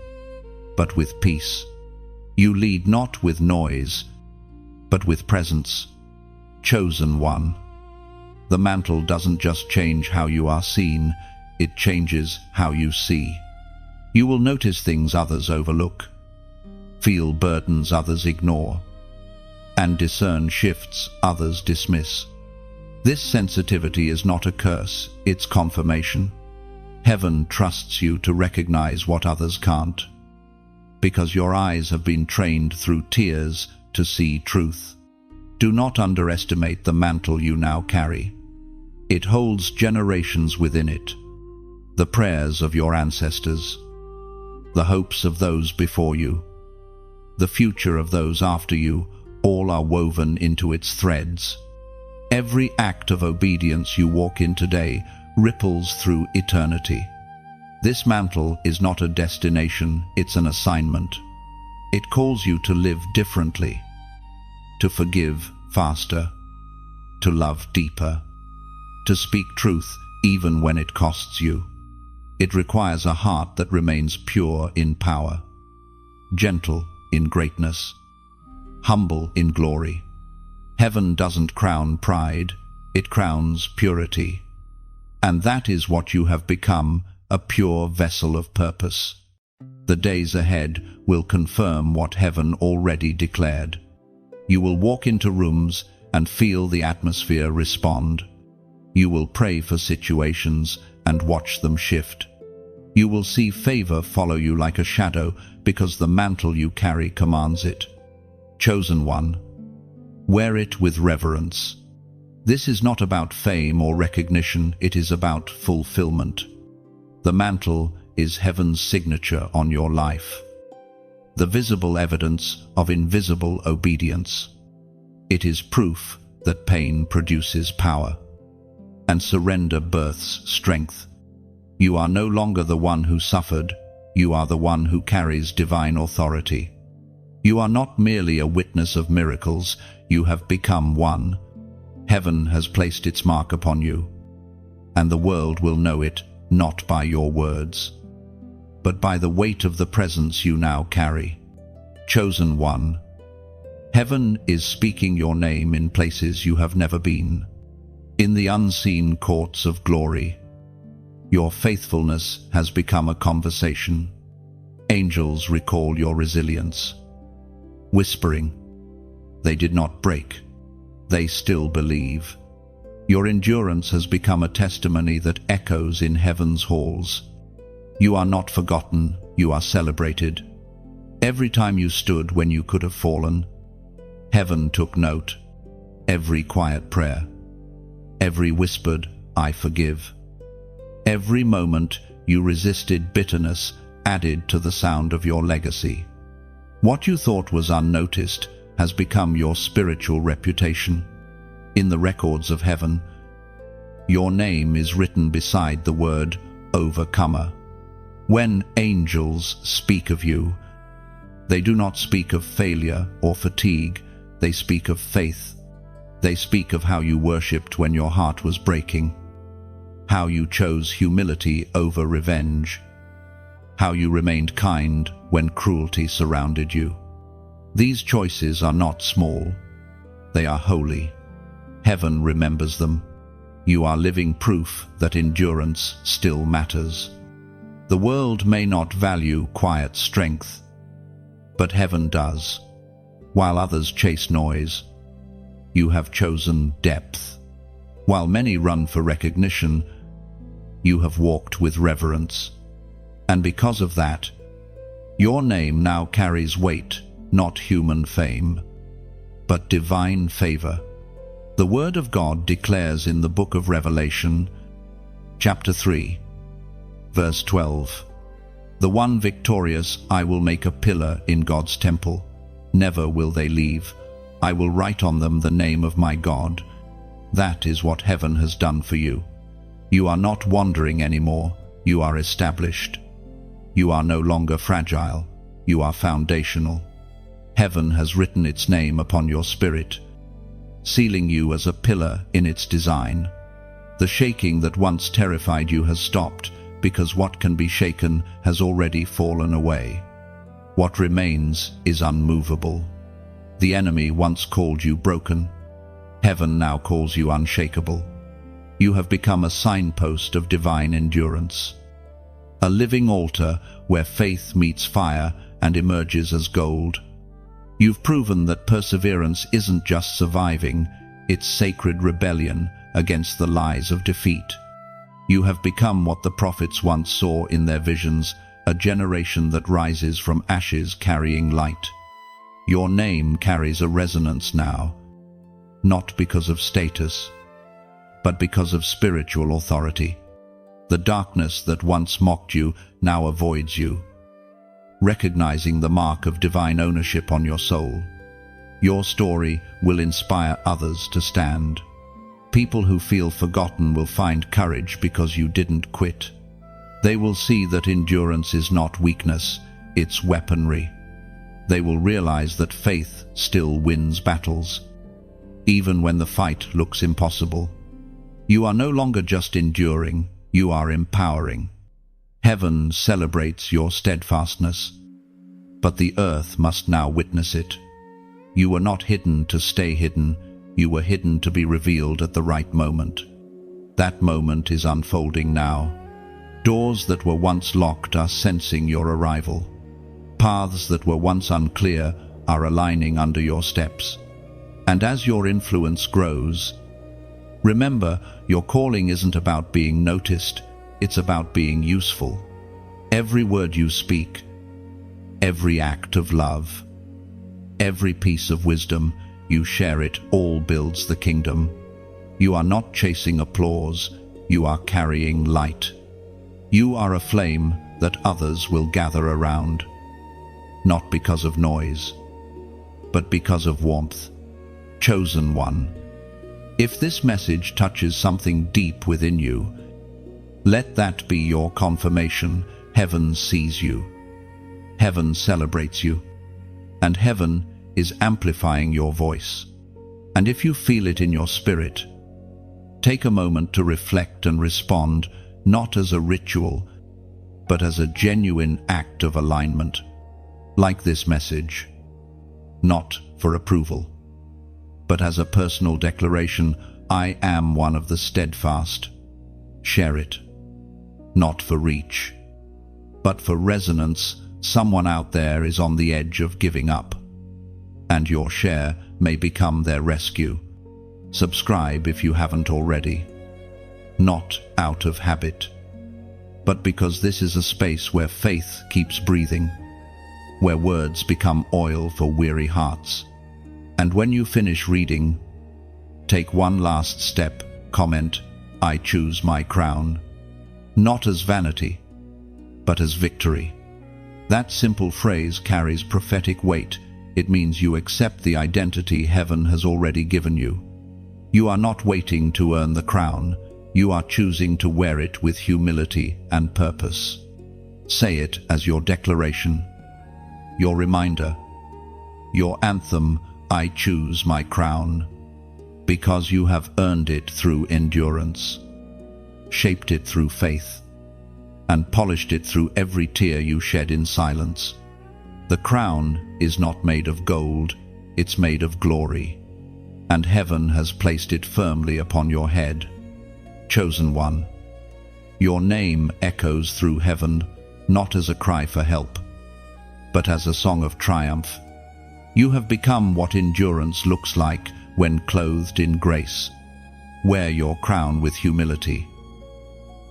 but with peace. You lead not with noise, but with presence. Chosen one. The mantle doesn't just change how you are seen, it changes how you see. You will notice things others overlook, feel burdens others ignore, and discern shifts others dismiss. This sensitivity is not a curse, it's confirmation. Heaven trusts you to recognize what others can't, because your eyes have been trained through tears to see truth. Do not underestimate the mantle you now carry. It holds generations within it, the prayers of your ancestors, the hopes of those before you, the future of those after you, all are woven into its threads. Every act of obedience you walk in today ripples through eternity. This mantle is not a destination, it's an assignment. It calls you to live differently, to forgive faster, to love deeper, to speak truth even when it costs you. It requires a heart that remains pure in power, gentle in greatness, humble in glory. Heaven doesn't crown pride, it crowns purity. And that is what you have become, a pure vessel of purpose. The days ahead will confirm what heaven already declared. You will walk into rooms and feel the atmosphere respond. You will pray for situations and watch them shift. You will see favor follow you like a shadow because the mantle you carry commands it. Chosen one, wear it with reverence. This is not about fame or recognition, it is about fulfillment. The mantle is heaven's signature on your life, the visible evidence of invisible obedience. It is proof that pain produces power, and surrender births strength. You are no longer the one who suffered, you are the one who carries divine authority. You are not merely a witness of miracles, you have become one. Heaven has placed its mark upon you, and the world will know it not by your words, but by the weight of the presence you now carry. Chosen one, heaven is speaking your name in places you have never been. In the unseen courts of glory, your faithfulness has become a conversation. Angels recall your resilience, whispering, they did not break, they still believe. Your endurance has become a testimony that echoes in heaven's halls. You are not forgotten, you are celebrated. Every time you stood when you could have fallen, heaven took note. Every quiet prayer, every whispered, I forgive. Every moment you resisted bitterness added to the sound of your legacy. What you thought was unnoticed has become your spiritual reputation. In the records of heaven, your name is written beside the word overcomer. When angels speak of you, they do not speak of failure or fatigue, they speak of faith. They speak of how you worshipped when your heart was breaking, how you chose humility over revenge, how you remained kind when cruelty surrounded you. These choices are not small, they are holy. Heaven remembers them. You are living proof that endurance still matters. The world may not value quiet strength, but heaven does. While others chase noise, you have chosen depth. While many run for recognition, you have walked with reverence. And because of that, your name now carries weight, not human fame, but divine favor. The Word of God declares in the book of Revelation, chapter 3, verse 12, "The one victorious I will make a pillar in God's temple. Never will they leave. I will write on them the name of my God." That is what heaven has done for you. You are not wandering anymore. You are established. You are no longer fragile. You are foundational. Heaven has written its name upon your spirit, sealing you as a pillar in its design. The shaking that once terrified you has stopped, because what can be shaken has already fallen away. What remains is unmovable. The enemy once called you broken. Heaven now calls you unshakable. You have become a signpost of divine endurance, a living altar where faith meets fire and emerges as gold. You've proven that perseverance isn't just surviving, it's sacred rebellion against the lies of defeat. You have become what the prophets once saw in their visions, a generation that rises from ashes carrying light. Your name carries a resonance now, not because of status, but because of spiritual authority. The darkness that once mocked you now avoids you, recognizing the mark of divine ownership on your soul. Your story will inspire others to stand. People who feel forgotten will find courage because you didn't quit. They will see that endurance is not weakness, it's weaponry. They will realize that faith still wins battles, even when the fight looks impossible. You are no longer just enduring, you are empowering. Heaven celebrates your steadfastness, but the earth must now witness it. You were not hidden to stay hidden, you were hidden to be revealed at the right moment. That moment is unfolding now. Doors that were once locked are sensing your arrival. Paths that were once unclear are aligning under your steps. And as your influence grows, remember, your calling isn't about being noticed, it's about being useful. Every word you speak, every act of love, every piece of wisdom you share, it all builds the kingdom. You are not chasing applause, you are carrying light. You are a flame that others will gather around, not because of noise, but because of warmth. Chosen one. If this message touches something deep within you, let that be your confirmation. Heaven sees you. Heaven celebrates you. And heaven is amplifying your voice. And if you feel it in your spirit, take a moment to reflect and respond, not as a ritual, but as a genuine act of alignment. Like this message, not for approval, but as a personal declaration, I am one of the steadfast. Share it, not for reach, but for resonance. Someone out there is on the edge of giving up, and your share may become their rescue. Subscribe if you haven't already, not out of habit, but because this is a space where faith keeps breathing, where words become oil for weary hearts. And when you finish reading, take one last step, comment, I choose my crown, not as vanity, but as victory. That simple phrase carries prophetic weight. It means you accept the identity heaven has already given you. You are not waiting to earn the crown, you are choosing to wear it with humility and purpose. Say it as your declaration, your reminder, your anthem, I choose my crown, because you have earned it through endurance, shaped it through faith, and polished it through every tear you shed in silence. The crown is not made of gold, it's made of glory, and heaven has placed it firmly upon your head. Chosen one, your name echoes through heaven not as a cry for help, but as a song of triumph. You have become what endurance looks like when clothed in grace. Wear your crown with humility.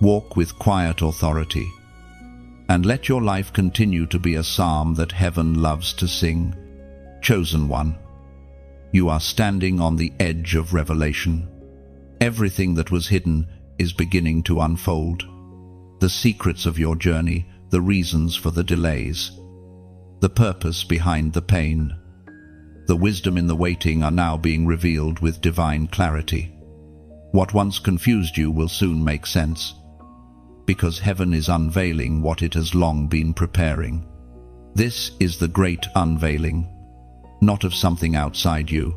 Walk with quiet authority. And let your life continue to be a psalm that heaven loves to sing. Chosen one, you are standing on the edge of revelation. Everything that was hidden is beginning to unfold. The secrets of your journey, the reasons for the delays, the purpose behind the pain, the wisdom in the waiting are now being revealed with divine clarity. What once confused you will soon make sense, because heaven is unveiling what it has long been preparing. This is the great unveiling, not of something outside you,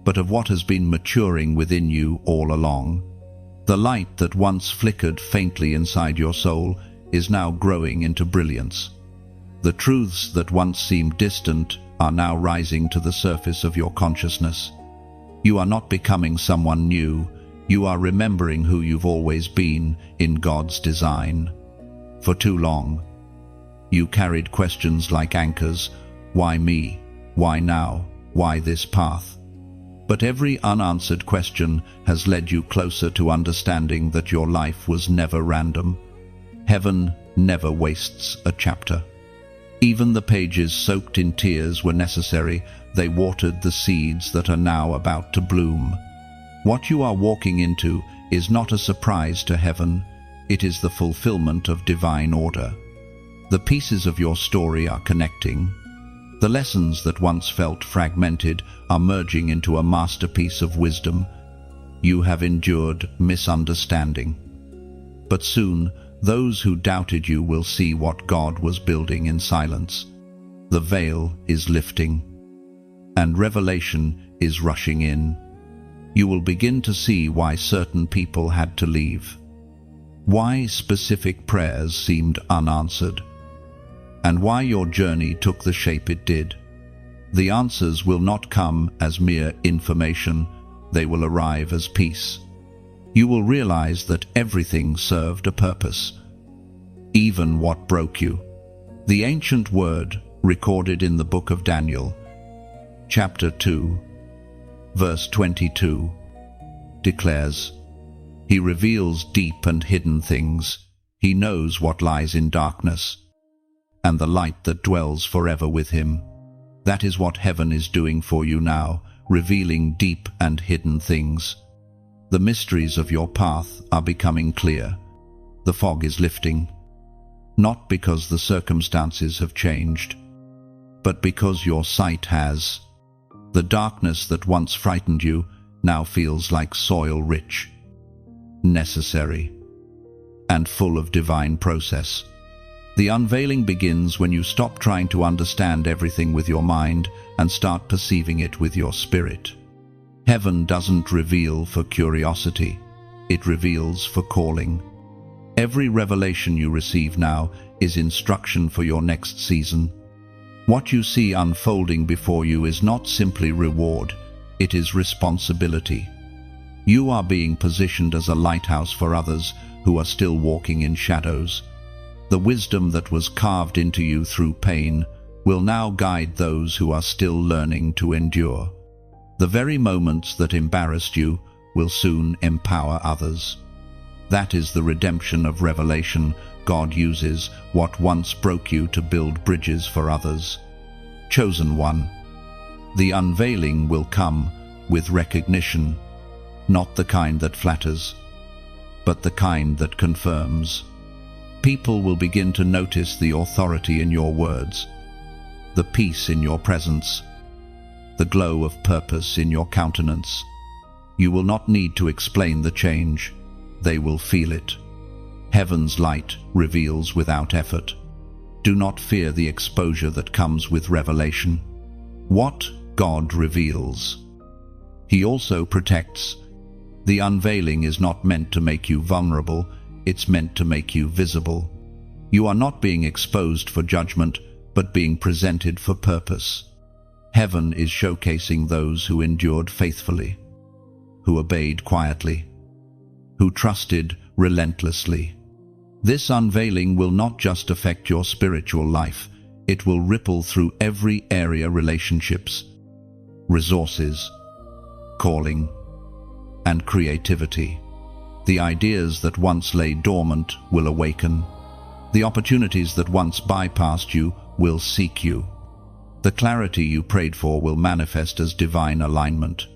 but of what has been maturing within you all along. The light that once flickered faintly inside your soul is now growing into brilliance. The truths that once seemed distant are now rising to the surface of your consciousness. You are not becoming someone new. You are remembering who you've always been in God's design. For too long, you carried questions like anchors. Why me? Why now? Why this path? But every unanswered question has led you closer to understanding that your life was never random. Heaven never wastes a chapter. Even the pages soaked in tears were necessary. They watered the seeds that are now about to bloom. What you are walking into is not a surprise to heaven. It is the fulfillment of divine order. The pieces of your story are connecting. The lessons that once felt fragmented are merging into a masterpiece of wisdom. You have endured misunderstanding. But soon, those who doubted you will see what God was building in silence. The veil is lifting, and revelation is rushing in. You will begin to see why certain people had to leave, why specific prayers seemed unanswered, and why your journey took the shape it did. The answers will not come as mere information, they will arrive as peace. You will realize that everything served a purpose, even what broke you. The ancient word recorded in the book of Daniel, chapter 2, verse 22, declares, "He reveals deep and hidden things. He knows what lies in darkness, and the light that dwells forever with him." That is what heaven is doing for you now, revealing deep and hidden things. The mysteries of your path are becoming clear. The fog is lifting, not because the circumstances have changed, but because your sight has. The darkness that once frightened you now feels like soil rich, necessary, and full of divine process. The unveiling begins when you stop trying to understand everything with your mind and start perceiving it with your spirit. Heaven doesn't reveal for curiosity, it reveals for calling. Every revelation you receive now is instruction for your next season. What you see unfolding before you is not simply reward, it is responsibility. You are being positioned as a lighthouse for others who are still walking in shadows. The wisdom that was carved into you through pain will now guide those who are still learning to endure. The very moments that embarrassed you will soon empower others. That is the redemption of revelation. God uses what once broke you to build bridges for others. Chosen one, the unveiling will come with recognition, not the kind that flatters, but the kind that confirms. People will begin to notice the authority in your words, the peace in your presence, the glow of purpose in your countenance. You will not need to explain the change. They will feel it. Heaven's light reveals without effort. Do not fear the exposure that comes with revelation. What God reveals, He also protects. The unveiling is not meant to make you vulnerable, it's meant to make you visible. You are not being exposed for judgment, but being presented for purpose. Heaven is showcasing those who endured faithfully, who obeyed quietly, who trusted relentlessly. This unveiling will not just affect your spiritual life, it will ripple through every area: relationships, resources, calling, and creativity. The ideas that once lay dormant will awaken. The opportunities that once bypassed you will seek you. The clarity you prayed for will manifest as divine alignment,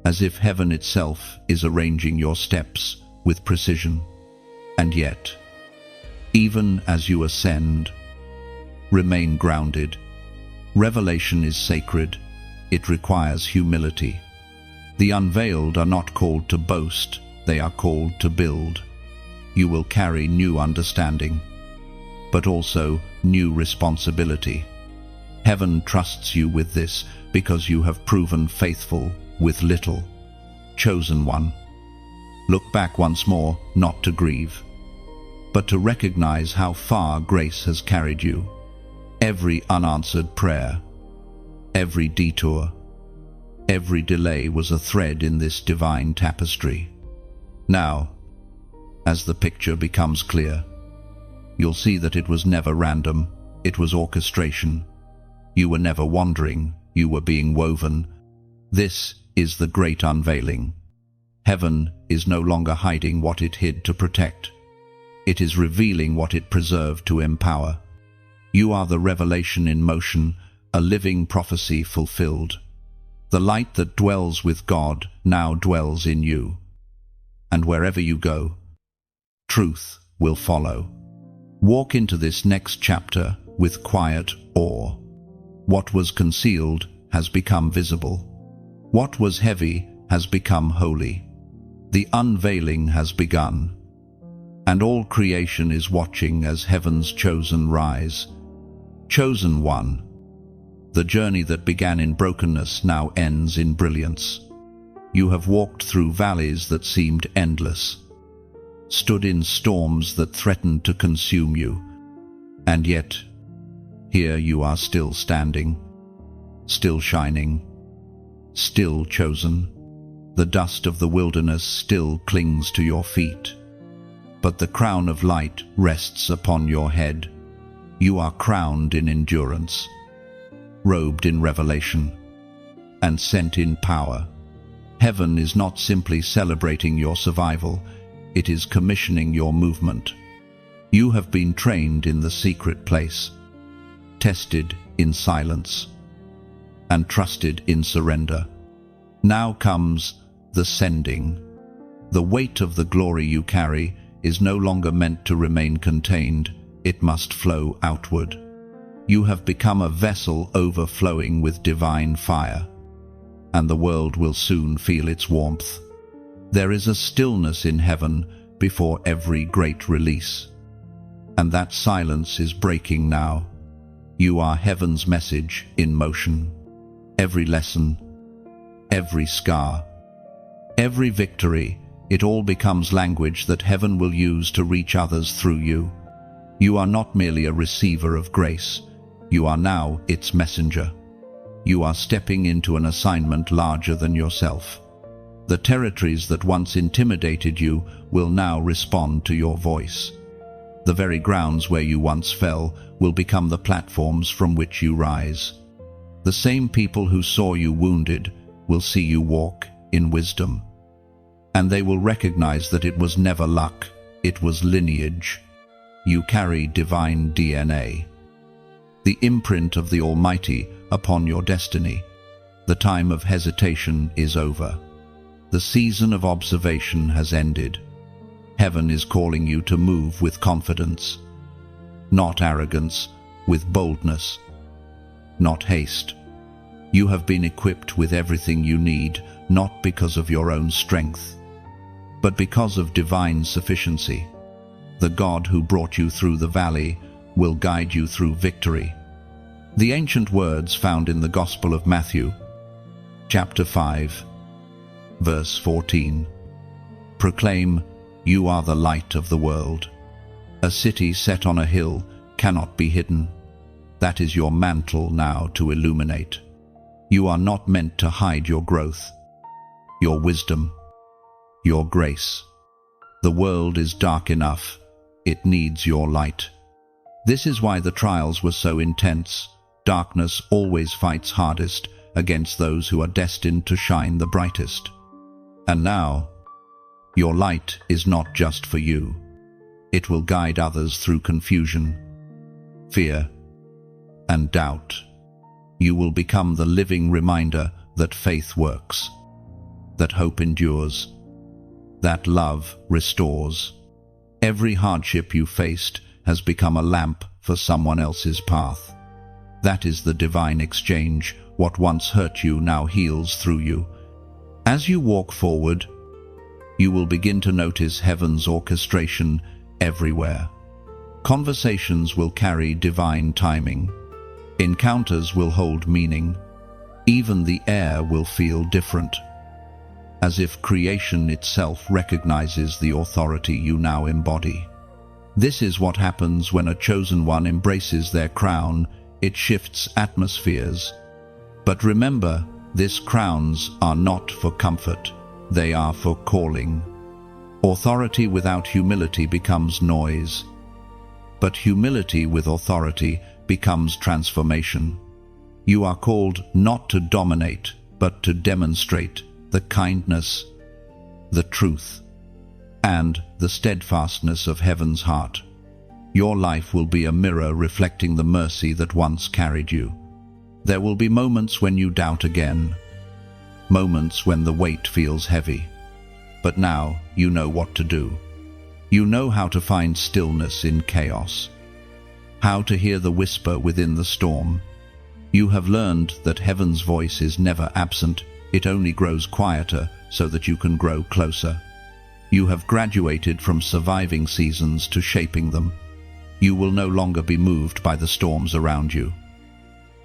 as if heaven itself is arranging your steps with precision. And yet, even as you ascend, remain grounded. Revelation is sacred. It requires humility. The unveiled are not called to boast, they are called to build. You will carry new understanding, but also new responsibility. Heaven trusts you with this because you have proven faithful with little. Chosen one. Look back once more, not to grieve, but to recognize how far grace has carried you. Every unanswered prayer, every detour, every delay was a thread in this divine tapestry. Now, as the picture becomes clear, you'll see that it was never random, it was orchestration. You were never wandering, you were being woven. This is the great unveiling. Heaven is no longer hiding what it hid to protect. It is revealing what it preserved to empower. You are the revelation in motion, a living prophecy fulfilled. The light that dwells with God now dwells in you. And wherever you go, truth will follow. Walk into this next chapter with quiet awe. What was concealed has become visible. What was heavy has become holy. The unveiling has begun. And all creation is watching as heaven's chosen rise. Chosen one. The journey that began in brokenness now ends in brilliance. You have walked through valleys that seemed endless, stood in storms that threatened to consume you, and yet, here you are still standing, still shining, still chosen. The dust of the wilderness still clings to your feet, but the crown of light rests upon your head. You are crowned in endurance, robed in revelation, and sent in power. Heaven is not simply celebrating your survival, it is commissioning your movement. You have been trained in the secret place, tested in silence, and trusted in surrender. Now comes the sending. The weight of the glory you carry is no longer meant to remain contained, it must flow outward. You have become a vessel overflowing with divine fire, and the world will soon feel its warmth. There is a stillness in heaven before every great release, and that silence is breaking now. You are heaven's message in motion. Every lesson, every scar, every victory, it all becomes language that heaven will use to reach others through you. You are not merely a receiver of grace, you are now its messenger. You are stepping into an assignment larger than yourself. The territories that once intimidated you will now respond to your voice. The very grounds where you once fell will become the platforms from which you rise. The same people who saw you wounded will see you walk in wisdom. And they will recognize that it was never luck, it was lineage. You carry divine DNA, the imprint of the Almighty upon your destiny. The time of hesitation is over. The season of observation has ended. Heaven is calling you to move with confidence, not arrogance, with boldness, not haste. You have been equipped with everything you need, not because of your own strength, but because of divine sufficiency. The God who brought you through the valley will guide you through victory. The ancient words found in the Gospel of Matthew, chapter 5, verse 14, proclaim, "You are the light of the world. A city set on a hill cannot be hidden." That is your mantle now to illuminate. You are not meant to hide your growth, your wisdom, your grace. The world is dark enough, it needs your light. This is why the trials were so intense. Darkness always fights hardest against those who are destined to shine the brightest. And now, your light is not just for you. It will guide others through confusion, fear, and doubt. You will become the living reminder that faith works, that hope endures, that love restores. Every hardship you faced has become a lamp for someone else's path. That is the divine exchange. What once hurt you now heals through you. As you walk forward, you will begin to notice heaven's orchestration everywhere. Conversations will carry divine timing. Encounters will hold meaning. Even the air will feel different, as if creation itself recognizes the authority you now embody. This is what happens when a chosen one embraces their crown. It shifts atmospheres. But remember, these crowns are not for comfort. They are for calling. Authority without humility becomes noise. But humility with authority becomes transformation. You are called not to dominate, but to demonstrate the kindness, the truth, and the steadfastness of heaven's heart. Your life will be a mirror reflecting the mercy that once carried you. There will be moments when you doubt again, moments when the weight feels heavy. But now you know what to do. You know how to find stillness in chaos, how to hear the whisper within the storm. You have learned that heaven's voice is never absent. It only grows quieter so that you can grow closer. You have graduated from surviving seasons to shaping them. You will no longer be moved by the storms around you,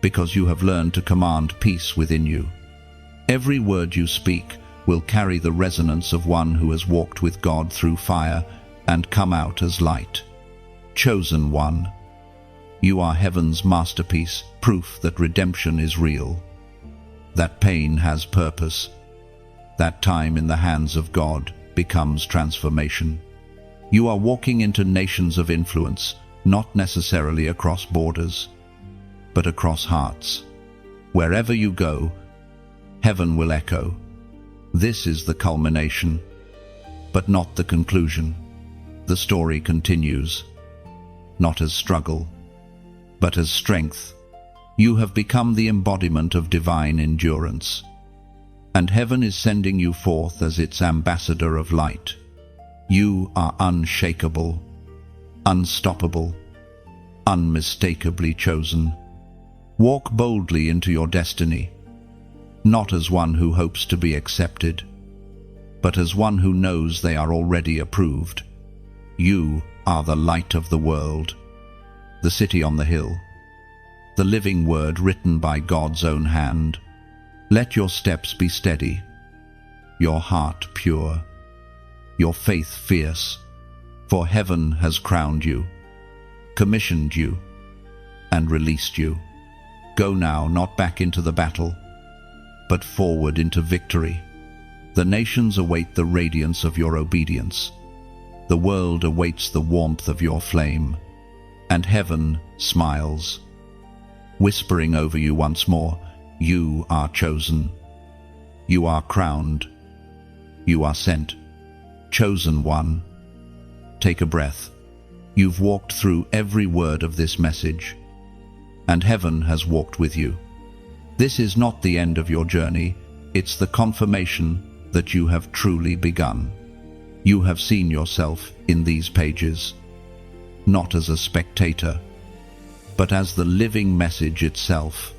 because you have learned to command peace within you. Every word you speak will carry the resonance of one who has walked with God through fire and come out as light. Chosen one, you are heaven's masterpiece, proof that redemption is real, that pain has purpose, that time in the hands of God becomes transformation. You are walking into nations of influence, not necessarily across borders, but across hearts. Wherever you go, heaven will echo. This is the culmination, but not the conclusion. The story continues, not as struggle, but as strength. You have become the embodiment of divine endurance, and heaven is sending you forth as its ambassador of light. You are unshakable, unstoppable, unmistakably chosen. Walk boldly into your destiny, not as one who hopes to be accepted, but as one who knows they are already approved. You are the light of the world, the city on the hill, the living word written by God's own hand. Let your steps be steady, your heart pure, your faith fierce, for heaven has crowned you, commissioned you, and released you. Go now, not back into the battle, but forward into victory. The nations await the radiance of your obedience. The world awaits the warmth of your flame, and heaven smiles, whispering over you once more, you are chosen. You are crowned. You are sent. Chosen one. Take a breath. You've walked through every word of this message, and heaven has walked with you. This is not the end of your journey. It's the confirmation that you have truly begun. You have seen yourself in these pages, not as a spectator, but as the living message itself.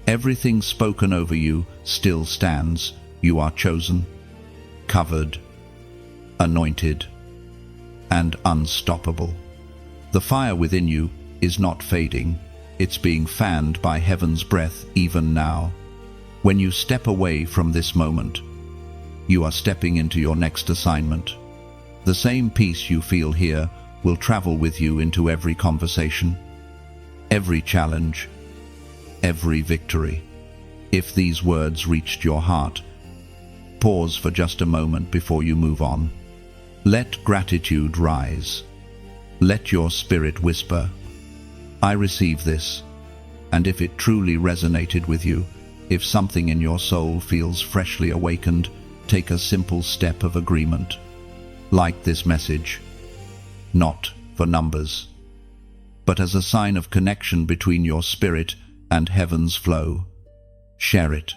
Everything spoken over you still stands. You are chosen, covered, anointed, and unstoppable. The fire within you is not fading. It's being fanned by heaven's breath even now. When you step away from this moment, you are stepping into your next assignment. The same peace you feel here will travel with you into every conversation, every challenge, every victory. If these words reached your heart, pause for just a moment before you move on. Let gratitude rise. Let your spirit whisper, I receive this. And if it truly resonated with you, if something in your soul feels freshly awakened, take a simple step of agreement. Like this message, not for numbers, but as a sign of connection between your spirit and heaven's flow. Share it,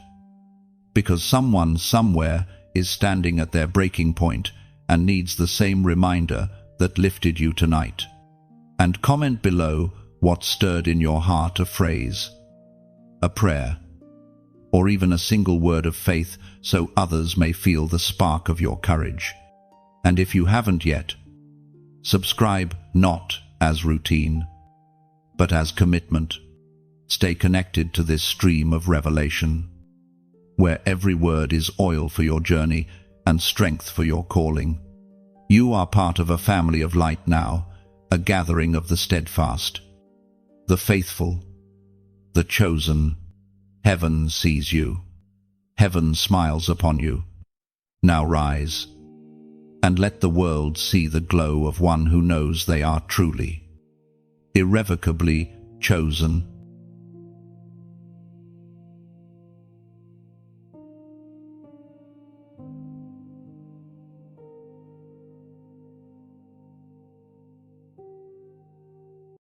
because someone somewhere is standing at their breaking point and needs the same reminder that lifted you tonight. And comment below what stirred in your heart: a phrase, a prayer, or even a single word of faith, so others may feel the spark of your courage. And if you haven't yet, subscribe, not as routine, but as commitment. Stay connected to this stream of revelation, where every word is oil for your journey and strength for your calling. You are part of a family of light now, a gathering of the steadfast, the faithful, the chosen. Heaven sees you. Heaven smiles upon you. Now rise, and let the world see the glow of one who knows they are truly, irrevocably chosen.